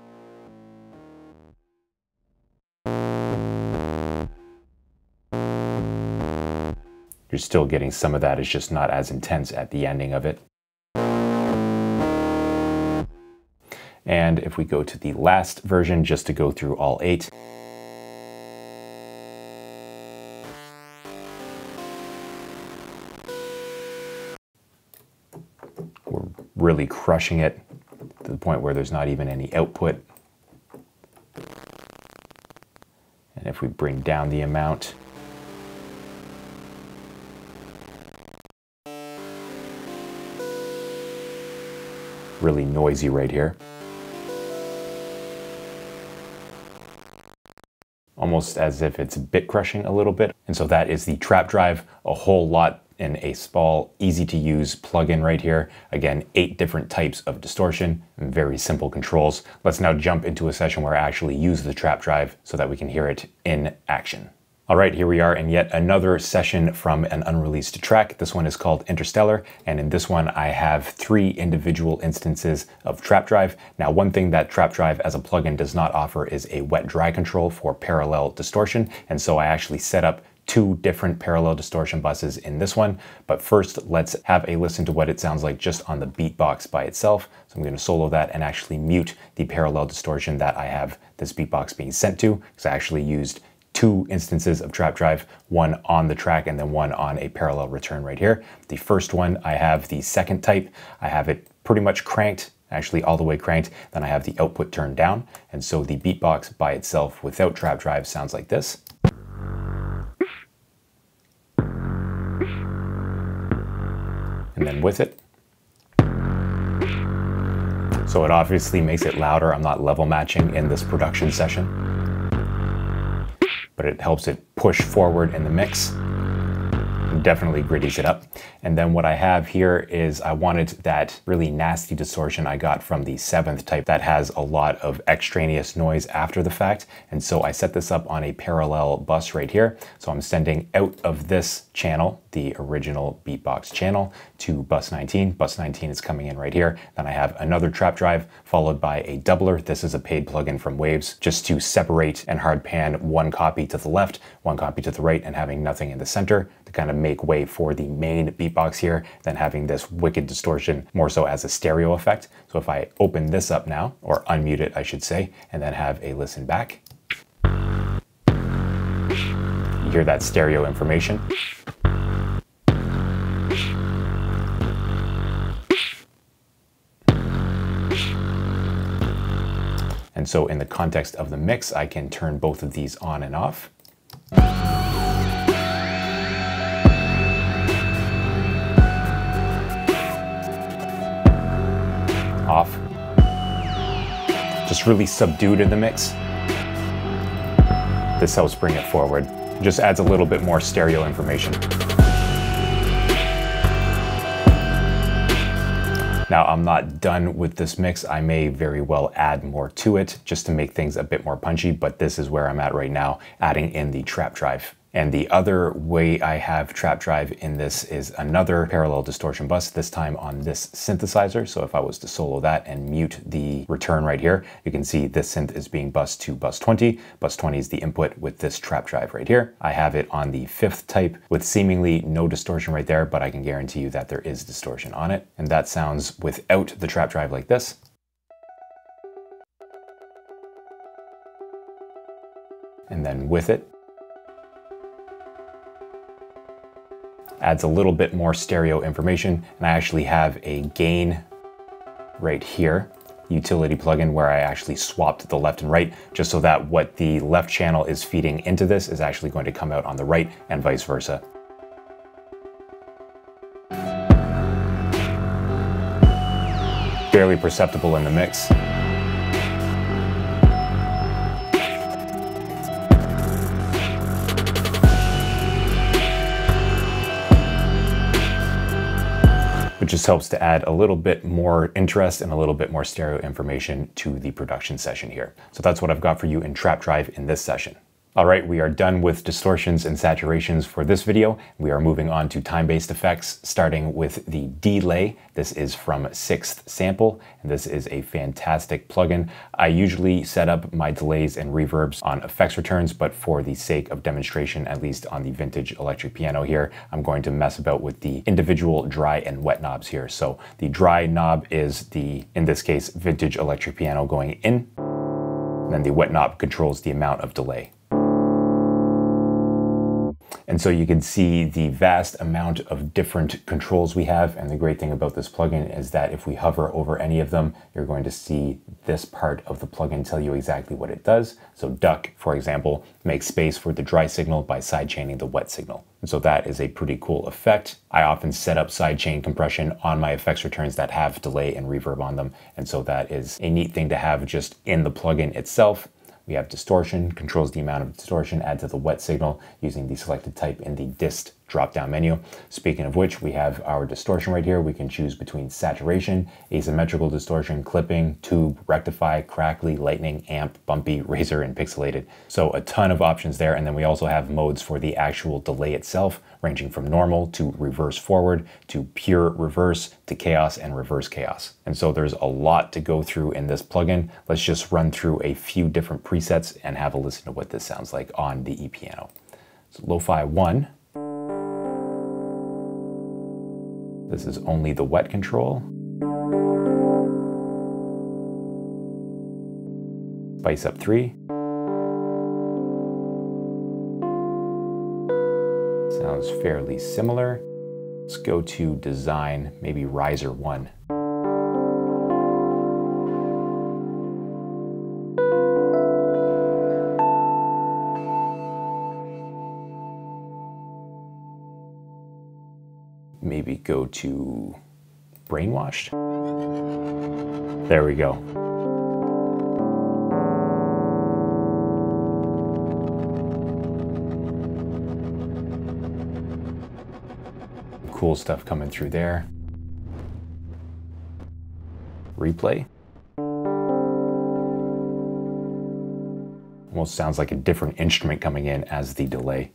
You're still getting some of that, it's just not as intense at the ending of it. And if we go to the last version, just to go through all 8. We're really crushing it to the point where there's not even any output. And if if we bring down the amount, really noisy right here. Almost as if it's bit crushing a little bit. And so that is the trap drive, a whole lot in a small, easy to use plugin right here. Again, 8 different types of distortion, and very simple controls. Let's now jump into a session where I actually use the trap drive so that we can hear it in action. All right, here we are in yet another session from an unreleased track. This one is called Interstellar, and in this one I have 3 individual instances of trap drive. Now, one thing that trap drive as a plugin does not offer is a wet-dry control for parallel distortion, and so I actually set up 2 different parallel distortion buses in this one. But first, let's have a listen to what it sounds like just on the beatbox by itself. So I'm going to solo that and actually mute the parallel distortion that I have this beatbox being sent to, because I actually used 2 instances of trap drive, one on the track and then one on a parallel return right here. The first one, I have the second type. I have it pretty much cranked, actually all the way cranked. Then I have the output turned down. And so the beatbox by itself without trap drive sounds like this. And then with it. So it obviously makes it louder. I'm not level matching in this production session, but it helps it push forward in the mix. Definitely gritties it up. And then what I have here is I wanted that really nasty distortion I got from the 7th type that has a lot of extraneous noise after the fact. And so I set this up on a parallel bus right here. So I'm sending out of this channel, the original beatbox channel, to bus 19. Bus 19 is coming in right here. Then I have another trap drive followed by a doubler. This is a paid plugin from Waves, just to separate and hard pan one copy to the left, one copy to the right, and having nothing in the center to kind of make way for the main beatbox here, then having this wicked distortion more so as a stereo effect. So if I open this up now, or unmute it, I should say, and then have a listen back, you hear that stereo information. And so in the context of the mix, I can turn both of these on and off. Off. Just really subdued in the mix. This helps bring it forward. Just adds a little bit more stereo information. Now, I'm not done with this mix. I may very well add more to it just to make things a bit more punchy, but this is where I'm at right now, adding in the trap drive. And the other way I have trap drive in this is another parallel distortion bus, this time on this synthesizer. So if I was to solo that and mute the return right here, you can see this synth is being bused to bus 20. Bus 20 is the input with this trap drive right here. I have it on the 5th type with seemingly no distortion right there, but I can guarantee you that there is distortion on it. And that sounds without the trap drive like this. And then with it, adds a little bit more stereo information. And I actually have a gain right here, utility plugin, where I actually swapped the left and right, just so that what the left channel is feeding into this is actually going to come out on the right and vice versa. Barely perceptible in the mix. It just helps to add a little bit more interest and a little bit more stereo information to the production session here. So that's what I've got for you in Trap Drive in this session. All right, we are done with distortions and saturations for this video. We are moving on to time-based effects, starting with the delay. This is from 6th Sample, and this is a fantastic plugin. I usually set up my delays and reverbs on effects returns, but for the sake of demonstration, at least on the vintage electric piano here, I'm going to mess about with the individual dry and wet knobs here. So the dry knob is the, in this case, vintage electric piano going in, and then the wet knob controls the amount of delay. And so you can see the vast amount of different controls we have. And the great thing about this plugin is that if we hover over any of them, you're going to see this part of the plugin tell you exactly what it does. So duck, for example, makes space for the dry signal by sidechaining the wet signal. And so that is a pretty cool effect. I often set up sidechain compression on my effects returns that have delay and reverb on them. And so that is a neat thing to have just in the plugin itself. We have distortion, controls the amount of distortion add to the wet signal using the selected type in the dist drop-down menu. Speaking of which, we have our distortion right here. We can choose between saturation, asymmetrical distortion, clipping, tube, rectify, crackly, lightning, amp, bumpy, razor, and pixelated. So a ton of options there. And then we also have modes for the actual delay itself, ranging from normal to reverse forward to pure reverse to chaos and reverse chaos. And so there's a lot to go through in this plugin. Let's just run through a few different presets and have a listen to what this sounds like on the ePiano. So Lo-Fi 1. This is only the wet control. Spice Up 3. Sounds fairly similar. Let's go to design, maybe riser 1. Maybe go to brainwashed. There we go. Cool stuff coming through there. Replay. Almost sounds like a different instrument coming in as the delay.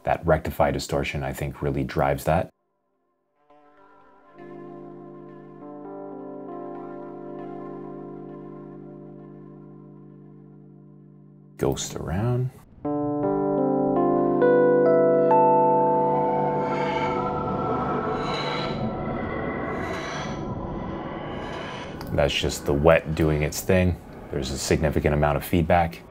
That rectify distortion, I think, really drives that. Ghost around. That's just the wet doing its thing. There's a significant amount of feedback.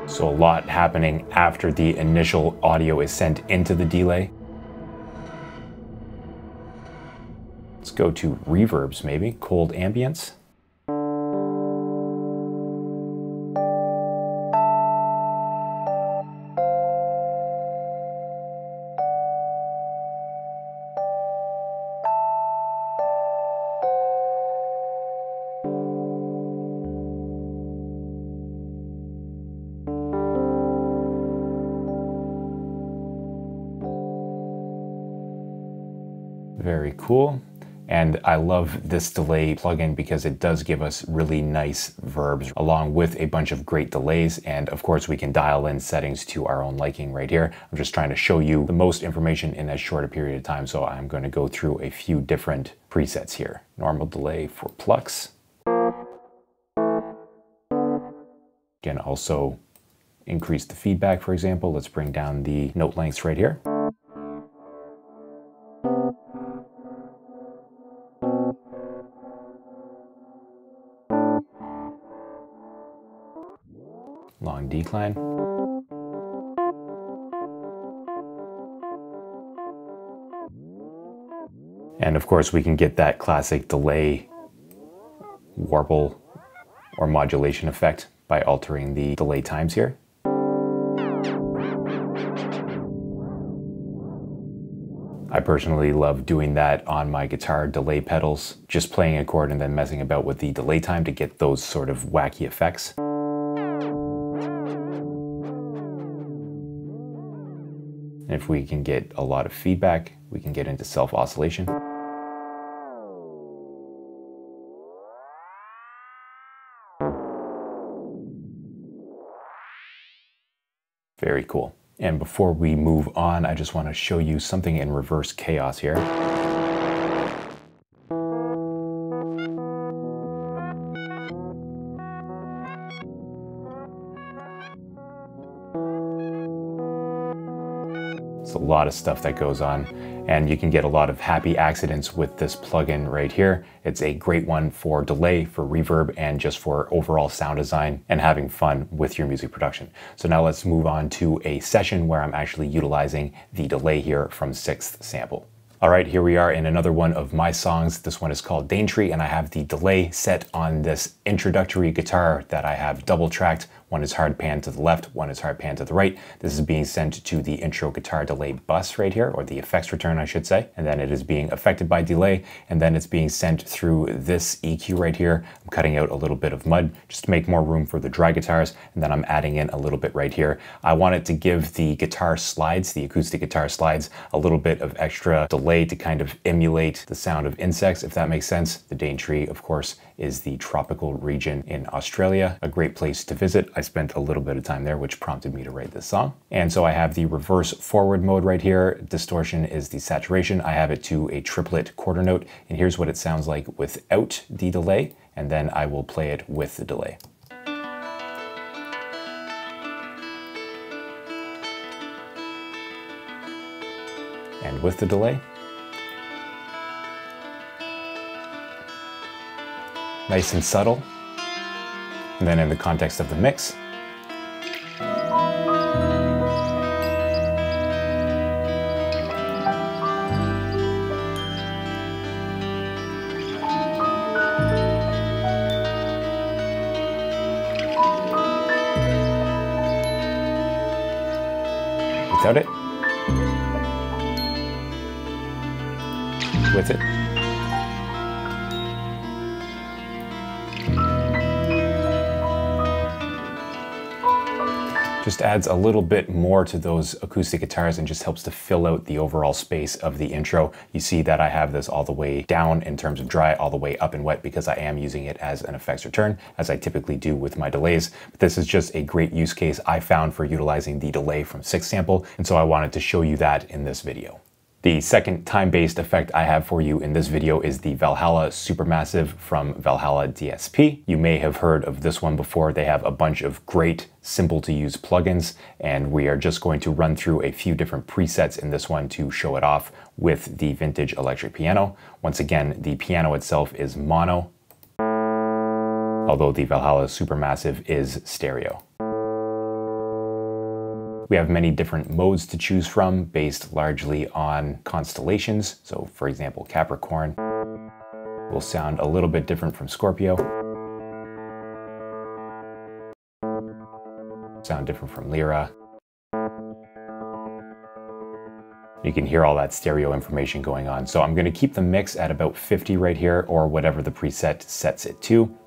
So a lot happening after the initial audio is sent into the delay. Let's go to reverbs maybe, cold ambience. Very cool. And I love this delay plugin because it does give us really nice verbs along with a bunch of great delays. And of course we can dial in settings to our own liking right here. I'm just trying to show you the most information in as short a period of time. So I'm going to go through a few different presets here. Normal delay for plucks. Again, also increase the feedback, for example. Let's bring down the note lengths right here. Long decline. And of course we can get that classic delay, warble, or modulation effect by altering the delay times here. I personally love doing that on my guitar delay pedals, just playing a chord and then messing about with the delay time to get those sort of wacky effects. And if we can get a lot of feedback, we can get into self-oscillation. Very cool. And before we move on, I just want to show you something in reverse chaos here. It's a lot of stuff that goes on, and you can get a lot of happy accidents with this plugin right here. It's a great one for delay, for reverb, and just for overall sound design and having fun with your music production. So now let's move on to a session where I'm actually utilizing the delay here from Sixth Sample. All right, here we are in another one of my songs. This one is called Daintree, and I have the delay set on this introductory guitar that I have double tracked. One is hard pan to the left, one is hard pan to the right. This is being sent to the intro guitar delay bus right here, or the effects return, I should say. And then it is being affected by delay, and then it's being sent through this EQ right here. I'm cutting out a little bit of mud just to make more room for the dry guitars, and then I'm adding in a little bit right here. I wanted to give the guitar slides, the acoustic guitar slides, a little bit of extra delay to kind of emulate the sound of insects, if that makes sense. The Daintree, of course, is the tropical region in Australia, a great place to visit. I spent a little bit of time there, which prompted me to write this song. And so I have the reverse forward mode right here. Distortion is the saturation. I have it to a triplet quarter note, and here's what it sounds like without the delay, and then I will play it with the delay. And with the delay. Nice and subtle. And then in the context of the mix, without it, with it. Just adds a little bit more to those acoustic guitars and just helps to fill out the overall space of the intro. You see that I have this all the way down in terms of dry, all the way up and wet, because I am using it as an effects return, as I typically do with my delays. But this is just a great use case I found for utilizing the delay from Sixth Sample, and so I wanted to show you that in this video. The second time-based effect I have for you in this video is the Valhalla Supermassive from Valhalla DSP. You may have heard of this one before. They have a bunch of great, simple to use plugins, and we are just going to run through a few different presets in this one to show it off with the vintage electric piano. Once again, the piano itself is mono, although the Valhalla Supermassive is stereo. We have many different modes to choose from based largely on constellations. So for example, Capricorn will sound a little bit different from Scorpio, sound different from Lyra. You can hear all that stereo information going on. So I'm going to keep the mix at about 50 right here, or whatever the preset sets it to.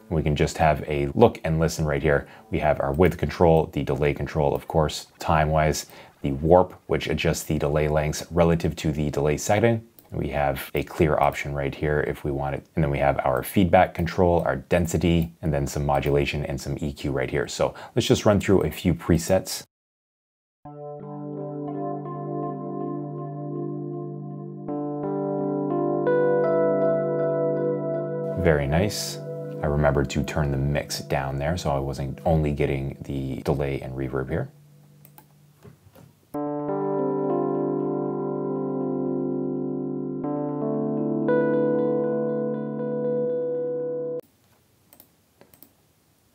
We can just have a look and listen right here. We have our width control, the delay control, of course, time-wise, the warp, which adjusts the delay lengths relative to the delay setting. We have a clear option right here if we want it. And then we have our feedback control, our density, and then some modulation and some EQ right here. So let's just run through a few presets. Very nice. I remembered to turn the mix down there, so I wasn't only getting the delay and reverb here.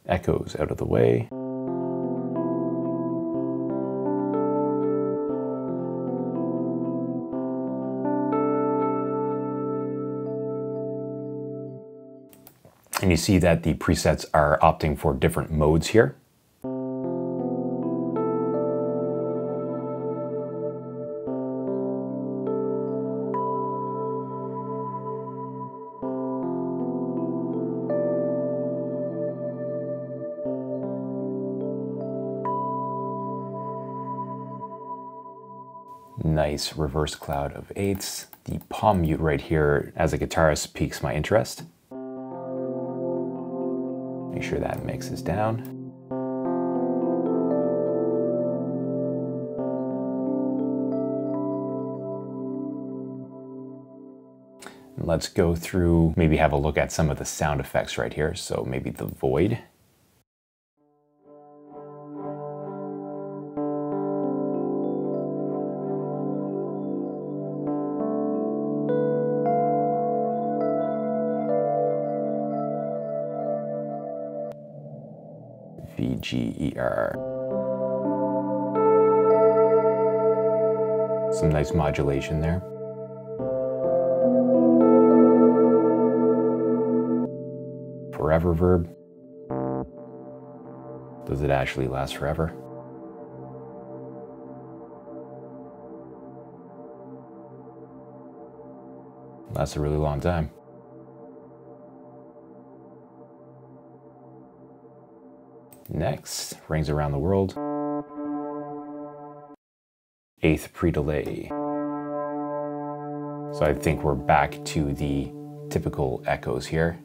Echoes out of the way. And you see that the presets are opting for different modes here. Nice reverse cloud of eighths. The palm mute right here as a guitarist piques my interest. Make sure that mix is down. And let's go through, maybe have a look at some of the sound effects right here. So maybe the void. VGER. Some nice modulation there. Forever verb. Does it actually last forever? Lasts a really long time. Next, rings around the world. Eighth pre-delay. So I think we're back to the typical echoes here.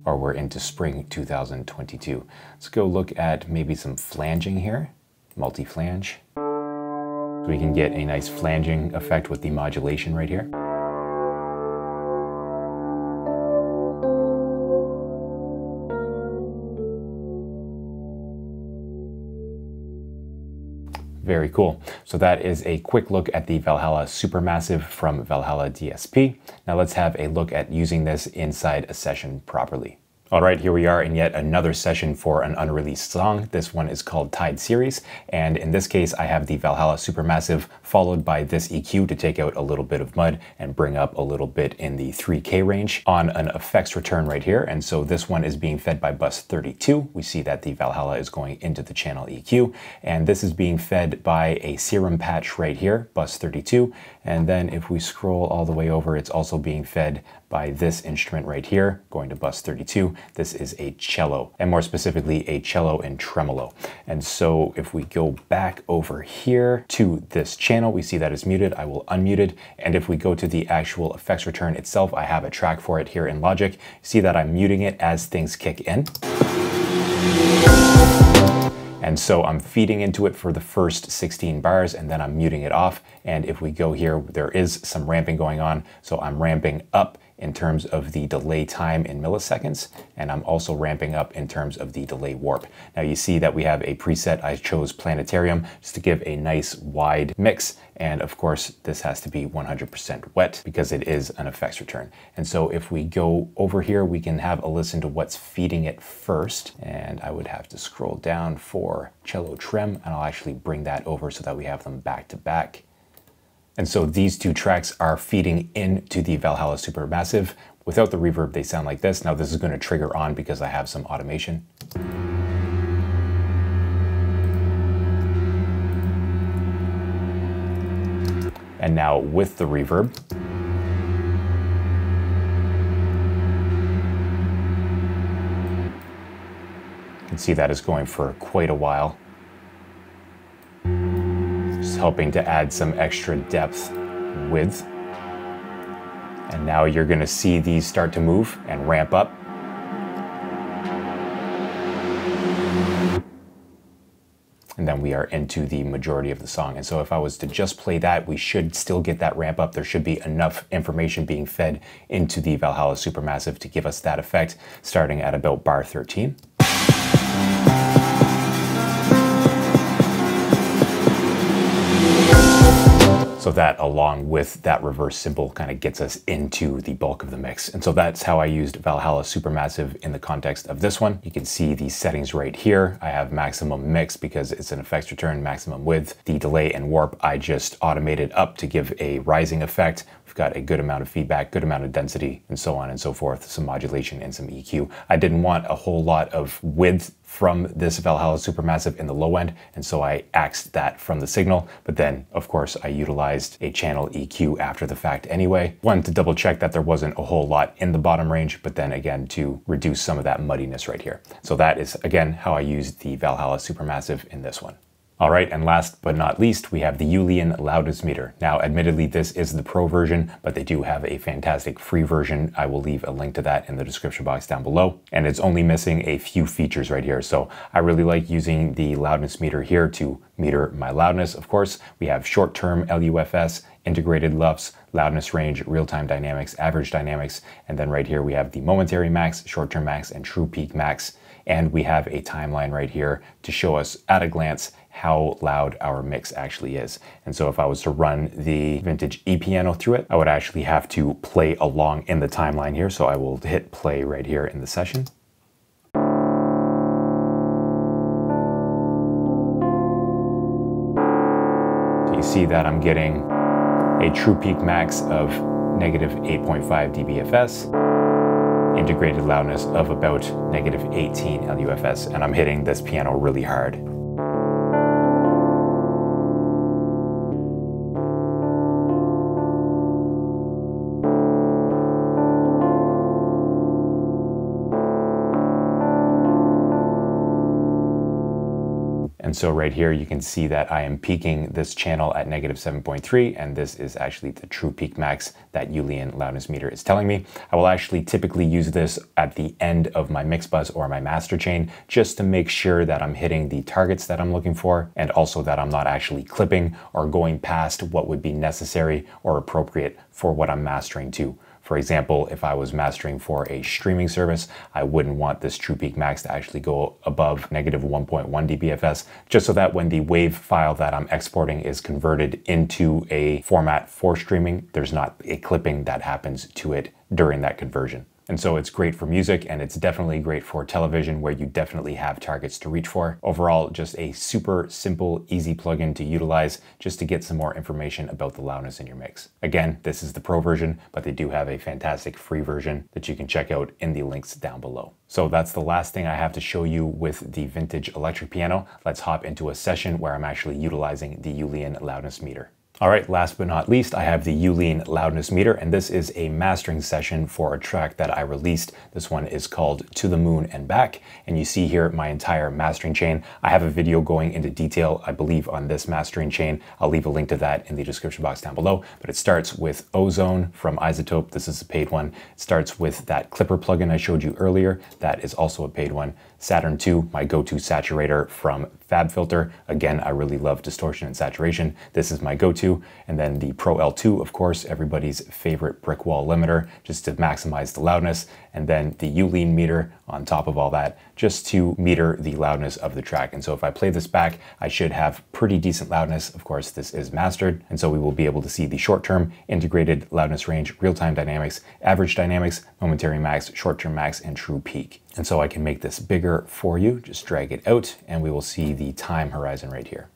Or we're into spring 2022. Let's go look at maybe some flanging here. Multi-flange. So we can get a nice flanging effect with the modulation right here. Very cool. So that is a quick look at the Valhalla Supermassive from Valhalla DSP. Now let's have a look at using this inside a session properly. All right, here we are in yet another session for an unreleased song. This one is called Tide Series, and in this case I have the Valhalla Supermassive followed by this EQ to take out a little bit of mud and bring up a little bit in the 3K range on an effects return right here. And so this one is being fed by bus 32. We see that the Valhalla is going into the channel EQ, and this is being fed by a serum patch right here, bus 32. And then if we scroll all the way over, it's also being fed by this instrument right here, going to bus 32. This is a cello, and more specifically a cello and tremolo. And so if we go back over here to this channel, we see that it's muted. I will unmute it. And if we go to the actual effects return itself, I have a track for it here in Logic. See that I'm muting it as things kick in. And so I'm feeding into it for the first 16 bars and then I'm muting it off. And if we go here, there is some ramping going on. So I'm ramping up in terms of the delay time in milliseconds, and I'm also ramping up in terms of the delay warp. Now you see that we have a preset. I chose Planetarium just to give a nice wide mix, and of course this has to be 100% wet because it is an effects return. And so if we go over here, we can have a listen to what's feeding it first, and I would have to scroll down for cello trem, and I'll actually bring that over so that we have them back to back. And so these two tracks are feeding into the Valhalla Supermassive. Without the reverb, they sound like this. Now this is going to trigger on because I have some automation. And now with the reverb, you can see that is going for quite a while. Helping to add some extra depth width. And now you're going to see these start to move and ramp up. And then we are into the majority of the song. And so if I was to just play that, we should still get that ramp up. There should be enough information being fed into the Valhalla Supermassive to give us that effect, starting at about bar 13. So that, along with that reverse cymbal, kind of gets us into the bulk of the mix. And so that's how I used Valhalla Supermassive in the context of this one. You can see the settings right here. I have maximum mix because it's an effects return, maximum width. The delay and warp, I just automated up to give a rising effect. We've got a good amount of feedback, good amount of density, and so on and so forth, some modulation and some EQ. I didn't want a whole lot of width from this Valhalla Supermassive in the low end, and so I axed that from the signal, but then of course I utilized a channel EQ after the fact anyway. Wanted to double check that there wasn't a whole lot in the bottom range, but then again to reduce some of that muddiness right here. So that is again how I used the Valhalla Supermassive in this one. All right, and last but not least, we have the Ulian loudness meter. Now, admittedly, this is the pro version, but they do have a fantastic free version. I will leave a link to that in the description box down below. And it's only missing a few features right here. So I really like using the loudness meter here to meter my loudness. Of course, we have short-term LUFS, integrated LUFS, loudness range, real-time dynamics, average dynamics, and then right here we have the momentary max, short-term max, and true peak max. And we have a timeline right here to show us at a glance how loud our mix actually is. And so if I was to run the vintage E-piano through it, I would actually have to play along in the timeline here. So I will hit play right here in the session. see that I'm getting a true peak max of negative 8.5 dBFS, integrated loudness of about negative 18 LUFS, and I'm hitting this piano really hard. And so right here, you can see that I am peaking this channel at negative 7.3, and this is actually the true peak max that Ulian loudness meter is telling me. I will actually typically use this at the end of my mix bus or my master chain, just to make sure that I'm hitting the targets that I'm looking for, and also that I'm not actually clipping or going past what would be necessary or appropriate for what I'm mastering to. For example, if I was mastering for a streaming service, I wouldn't want this true peak max to actually go above negative 1.1 dBFS, just so that when the WAV file that I'm exporting is converted into a format for streaming, there's not a clipping that happens to it during that conversion. And so it's great for music, and it's definitely great for television, where you definitely have targets to reach for. Overall, just a super simple, easy plugin to utilize just to get some more information about the loudness in your mix. Again, this is the pro version, but they do have a fantastic free version that you can check out in the links down below. So that's the last thing I have to show you with the vintage electric piano. Let's hop into a session where I'm actually utilizing the Ulian loudness meter. All right, last but not least, I have the Ulian loudness meter, and this is a mastering session for a track that I released. This one is called To the Moon and Back, and you see here my entire mastering chain. I have a video going into detail, I believe, on this mastering chain. I'll leave a link to that in the description box down below, but it starts with Ozone from iZotope. This is a paid one. It starts with that Clipper plugin I showed you earlier. That is also a paid one. Saturn 2, my go-to saturator from FabFilter. Again, I really love distortion and saturation. This is my go-to. And then the Pro L2, of course, everybody's favorite brick wall limiter, just to maximize the loudness. And then the Ulian meter on top of all that, just to meter the loudness of the track. And so if I play this back, I should have pretty decent loudness. Of course, this is mastered. And so we will be able to see the short-term integrated loudness range, real-time dynamics, average dynamics, momentary max, short-term max, and true peak. And so I can make this bigger for you, just drag it out, and we will see the time horizon right here.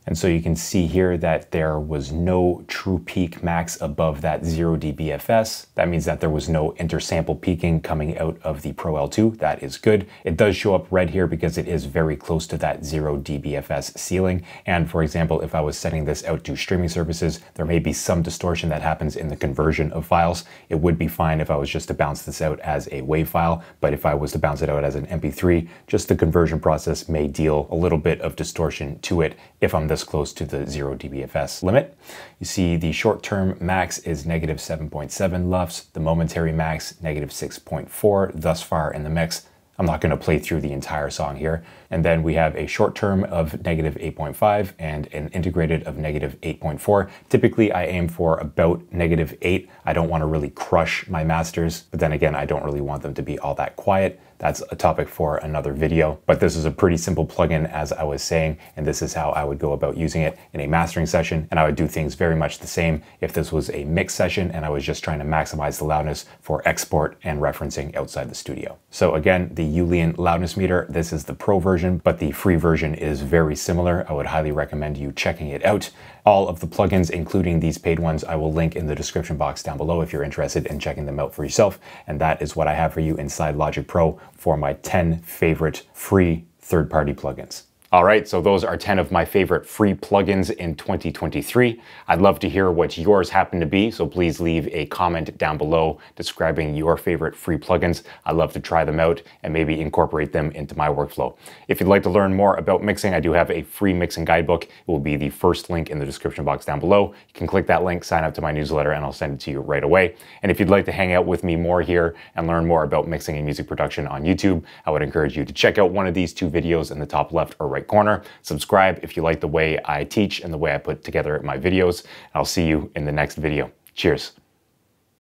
And so you can see here that there was no true peak max above that 0 dBFS. That means that there was no intersample peaking coming out of the Pro L2. That is good. It does show up red here because it is very close to that 0 dBFS ceiling. And for example, if I was setting this out to streaming services, there may be some distortion that happens in the conversion of files. It would be fine if I was just to bounce this out as a WAV file, but if I was to bounce it out as an MP3, just the conversion process may deal a little bit of distortion to it if I'm this close to the 0 dBFS limit. You see the short-term max is negative 7.7 LUFS, the momentary max negative 6.4 thus far in the mix. I'm not going to play through the entire song here. And then we have a short term of negative 8.5 and an integrated of negative 8.4. Typically, I aim for about negative 8. I don't want to really crush my masters, but then again, I don't really want them to be all that quiet. That's a topic for another video, but this is a pretty simple plugin, as I was saying, and this is how I would go about using it in a mastering session. And I would do things very much the same if this was a mix session and I was just trying to maximize the loudness for export and referencing outside the studio. So again, the Ulian loudness meter, this is the pro version, but the free version is very similar. I would highly recommend you checking it out. All of the plugins, including these paid ones, I will link in the description box down below if you're interested in checking them out for yourself. And that is what I have for you inside Logic Pro for my 10 favorite free third-party plugins. All right, so those are 10 of my favorite free plugins in 2023. I'd love to hear what yours happen to be, so please leave a comment down below describing your favorite free plugins. I'd love to try them out and maybe incorporate them into my workflow. If you'd like to learn more about mixing, I do have a free mixing guidebook. It will be the first link in the description box down below. You can click that link, sign up to my newsletter, and I'll send it to you right away. And if you'd like to hang out with me more here and learn more about mixing and music production on YouTube, I would encourage you to check out one of these two videos in the top left or right corner. Subscribe if you like the way I teach and the way I put together my videos. I'll see you in the next video. Cheers.